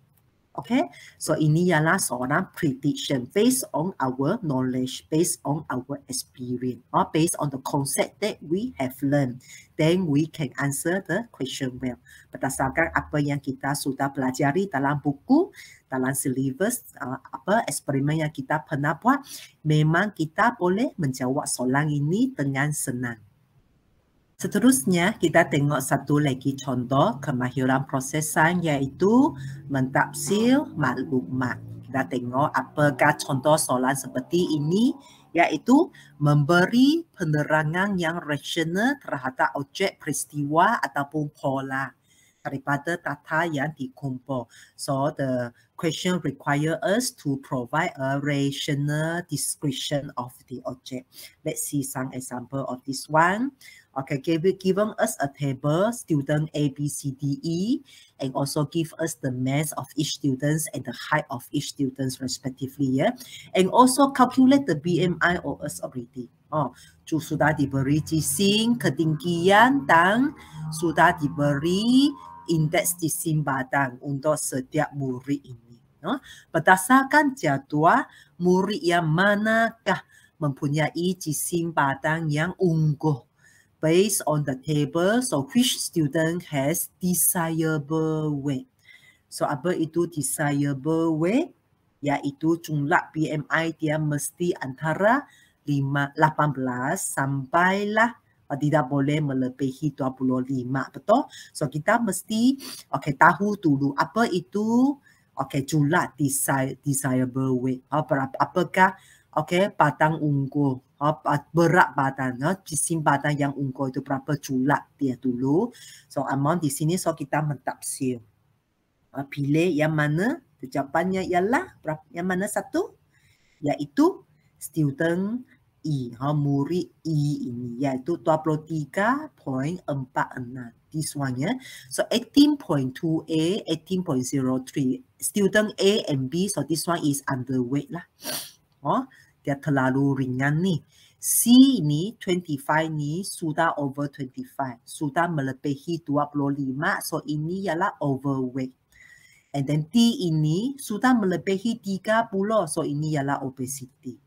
Okay, so ini ialah seorang prediction based on our knowledge, based on our experience, or based on the concept that we have learned. Then we can answer the question well. Berdasarkan apa yang kita sudah pelajari dalam buku, dalam syllabus, eksperimen yang kita pernah buat, memang kita boleh menjawab soalan ini dengan senang. Seterusnya, kita tengok satu lagi contoh kemahiran prosesan iaitu mentafsir maklumat. Kita tengok apakah contoh soalan seperti ini iaitu memberi penerangan yang rasional terhadap objek peristiwa ataupun pola daripada data yang dikumpul. So the question require us to provide a rational description of the object. Let's see some example of this one. Okay, given us a table, student A, B, C, D, E, and also give us the mass of each student and the height of each student respectively. And also calculate the BMI of us already. Sudah diberi jisim, ketinggian, dan sudah diberi indeks jisim badan untuk setiap murid ini. Berdasarkan jadual, murid yang manakah mempunyai jisim badan yang unggul? Based on the table, so which student has desirable weight? So apa itu desirable weight? Yaitu jumlah BMI dia mesti antara 18 sampailah tidak boleh melebihi 25, betul? So kita mesti tahu dulu apa itu jumlah desirable weight. Apakah badan unggul, berat badan, jisim badan yang unggul itu berapa jumlah dia dulu. So amount di sini, so kita mentafsir. Pilih yang mana? Jawapannya ialah yang mana satu? Iaitu student E, murid E ini, iaitu 23.46. This one, So 18.2A, 18.03. Student A and B, so this one is underweight lah. Dia terlalu ringan ni. C ni 25 ni sudah over 25, sudah melebihi 25, so ini ialah overweight. And then D ini sudah melebihi 30, so ini ialah obesity.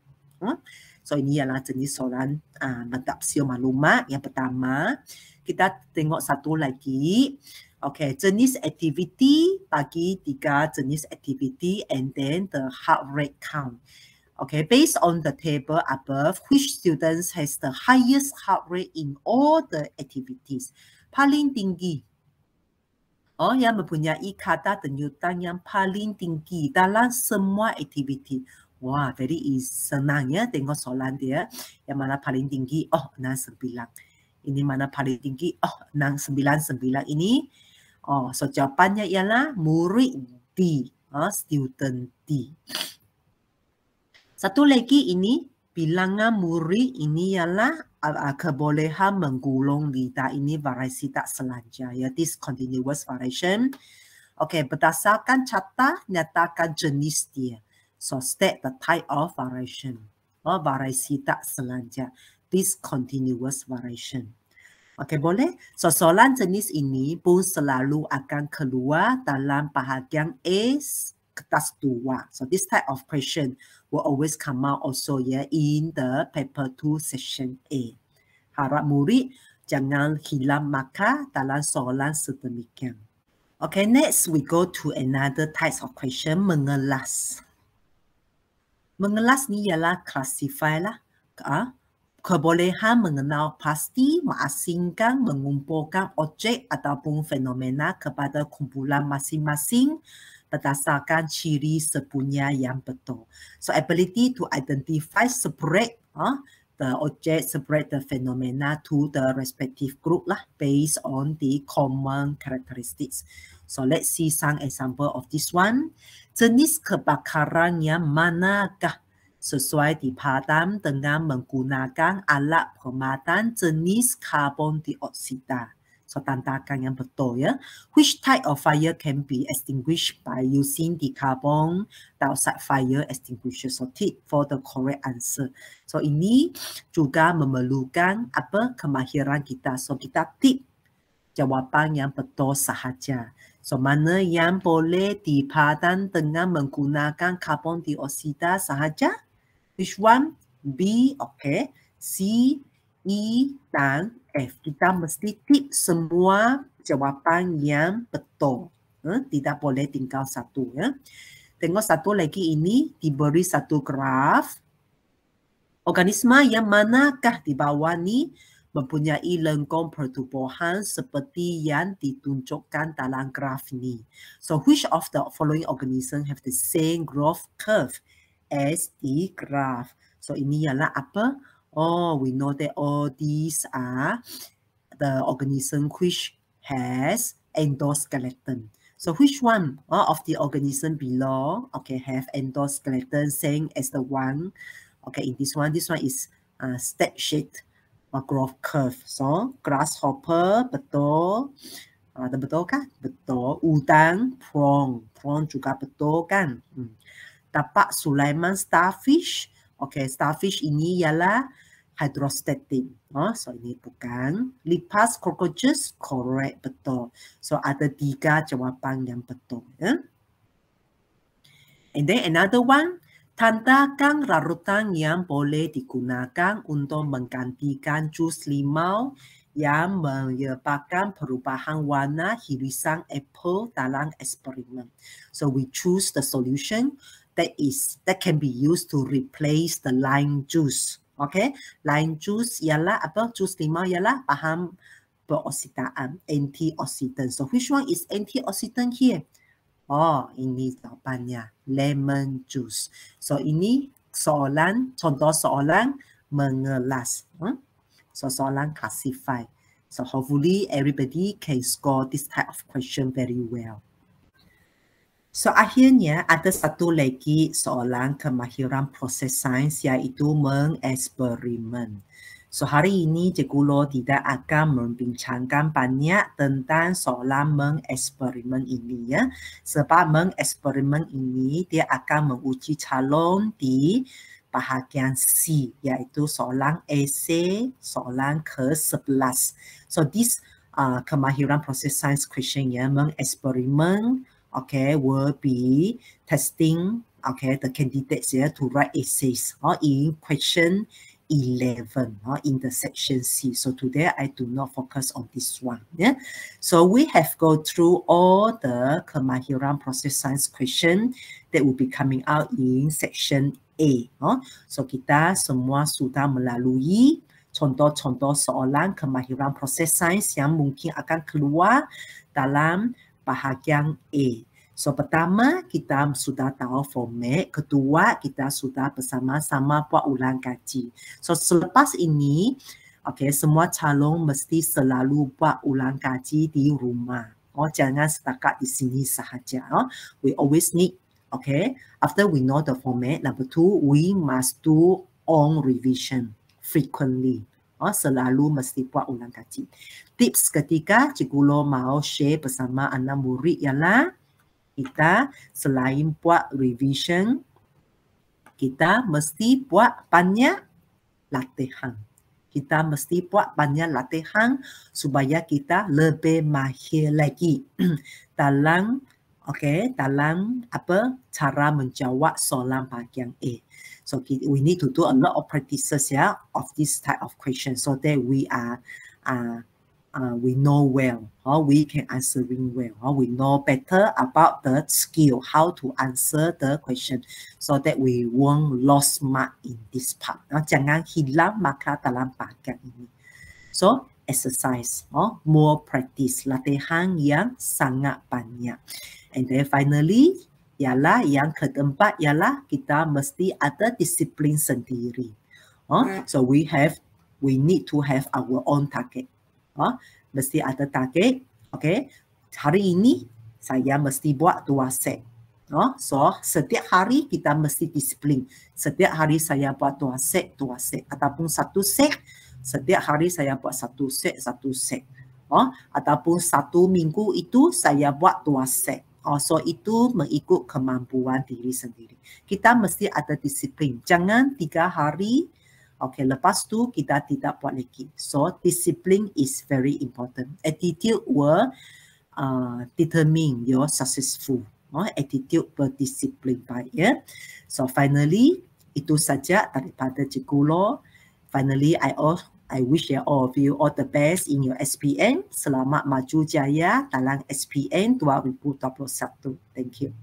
So ini ialah jenis soalan mengadaptasi maklumat. Yang pertama, kita tengok satu lagi. Okay, jenis aktiviti, bagi 3 jenis aktiviti and then the heart rate count. Okay, based on the table above, which students has the highest heart rate in all the activities? Paling tinggi. Yang mempunyai kadar denyutan yang paling tinggi dalam semua aktiviti. Wah, very easy. Senang ya tengok soalan dia. Yang mana paling tinggi? 69. Ini mana paling tinggi? 699 ini. So jawapannya ialah murid D. Student D. Satu lagi ini, bilangan murid ini ialah kebolehan menggulung lidah. Ini variasi tak selancar, ya, discontinuous variation. Okay, berdasarkan carta, nyatakan jenis dia. So, state the type of variation. Variasi tak selancar, discontinuous variation. Okay, boleh? So, soalan jenis ini pun selalu akan keluar dalam bahagian A kertas 2. So, this type of question will always come out also in the paper 2 section A. Harap murid jangan hilang markah dalam soalan sedemikian. Okay, next we go to another type of question, mengelas. Mengelas ni ialah classify lah. Kebolehan mengenal pasti, mengasingkan, mengumpulkan objek ataupun fenomena kepada kumpulan masing-masing berdasarkan ciri sepunya yang betul. So, ability to identify, separate the object, separate the phenomena to the respective group lah, based on the common characteristics. So, let's see some example of this one. Jenis kebakaran yang manakah sesuai dipadam dengan menggunakan alat pemadam jenis karbon dioksida? So, tandakan yang betul ya. Which type of fire can be extinguished by using the carbon dioxide fire extinguisher? So, tick for the correct answer. So, ini juga memerlukan kemahiran kita. So, kita tick jawapan yang betul sahaja. So, mana yang boleh dipadam dengan menggunakan karbon dioksida sahaja? Which one? B, okay. C, E dan F. Kita mesti tip semua jawapan yang betul. Tidak boleh tinggal satu. Ya. Tengok satu lagi ini, diberi satu graf. Organisma yang manakah di bawah ni mempunyai lengkung pertubuhan seperti yang ditunjukkan dalam graf ni. So, which of the following organism have the same growth curve as the graph? So, ini ialah apa? We know that all these are the organism which has endoskeleton. So which one of the organism below, okay, have endoskeleton same as the one, okay, in this one is step sheet or growth curve. So grasshopper, betul. Betul kan? Betul. Udang, prawn juga betul kan? Tapak Sulaiman, starfish. Okay, starfish ini ialah hydrostatic. So, ini bukan. Lipas cockroaches, correct, betul. So, ada 3 jawapan yang betul. Ya? And then another one, tandakan larutan yang boleh digunakan untuk menggantikan jus limau yang menyebabkan perubahan warna irisan apple dalam eksperimen. So, we choose the solution that can be used to replace the lime juice. Okay, lime juice ialah apa? Jus limau ialah bahan beroksidaan, antioxidant. So which one is antioxidant here? Ini jawapannya, lemon juice. So ini soalan, contoh soalan mengelas. So soalan classify. So hopefully everybody can score this type of question very well. So akhirnya ada satu lagi soalan kemahiran proses sains iaitu mengeksperimen. So hari ini Cikgu Loh tidak akan membincangkan banyak tentang soalan mengeksperimen ini ya. Sebab mengeksperimen ini dia akan menguji calon di bahagian C iaitu soalan esei soalan ke-11. So this kemahiran proses sains question ya, mengeksperimen okay, will be testing okay, the candidates here to write essays in question 11 in the section C. So today I do not focus on this one. Yeah. So we have go through all the kemahiran process science question that will be coming out in section A. So kita semua sudah melalui contoh-contoh soalan kemahiran proses sains yang mungkin akan keluar dalam bahagian A. So pertama kita sudah tahu format, kedua kita sudah bersama-sama buat ulang kaji. So selepas ini, okay, semua calon mesti selalu buat ulang kaji di rumah. Jangan setakat di sini sahaja. We always need, okay, after we know the format, number 2, we must do on revision frequently. Selalu mesti buat ulang kaji. Tips ketiga, Cikgu Lo mau share bersama anak murid ialah kita selain buat revision, kita mesti buat banyak latihan. Kita mesti buat banyak latihan supaya kita lebih mahir lagi dalam cara menjawab soalan bahagian A. So we need to do a lot of practices of this type of question so that we know well, we can answering well, we know better about the skill, how to answer the question so that we won't lose mark in this part. Jangan hilang markah dalam bahagian ini. So exercise, more practice, latihan yang sangat banyak. And then finally, ialah yang keempat ialah kita mesti ada disiplin sendiri. So we need to have our own target. Mesti ada target. Okay, hari ini saya mesti buat 2 set. So setiap hari kita mesti disiplin. Setiap hari saya buat 2 set ataupun 1 set. Setiap hari saya buat 1 set. Ataupun 1 minggu itu saya buat 2 set. So itu mengikut kemampuan diri sendiri. Kita mesti ada disiplin. Jangan 3 hari. Okay, lepas tu kita tidak buat lagi. So discipline is very important. Attitude will determine your successful. Attitude berdisiplin baik. So finally, itu saja daripada Cikgu Lo. Finally, I wish all of you all the best in your SPM. Selamat maju jaya dalam SPM 2021. Thank you.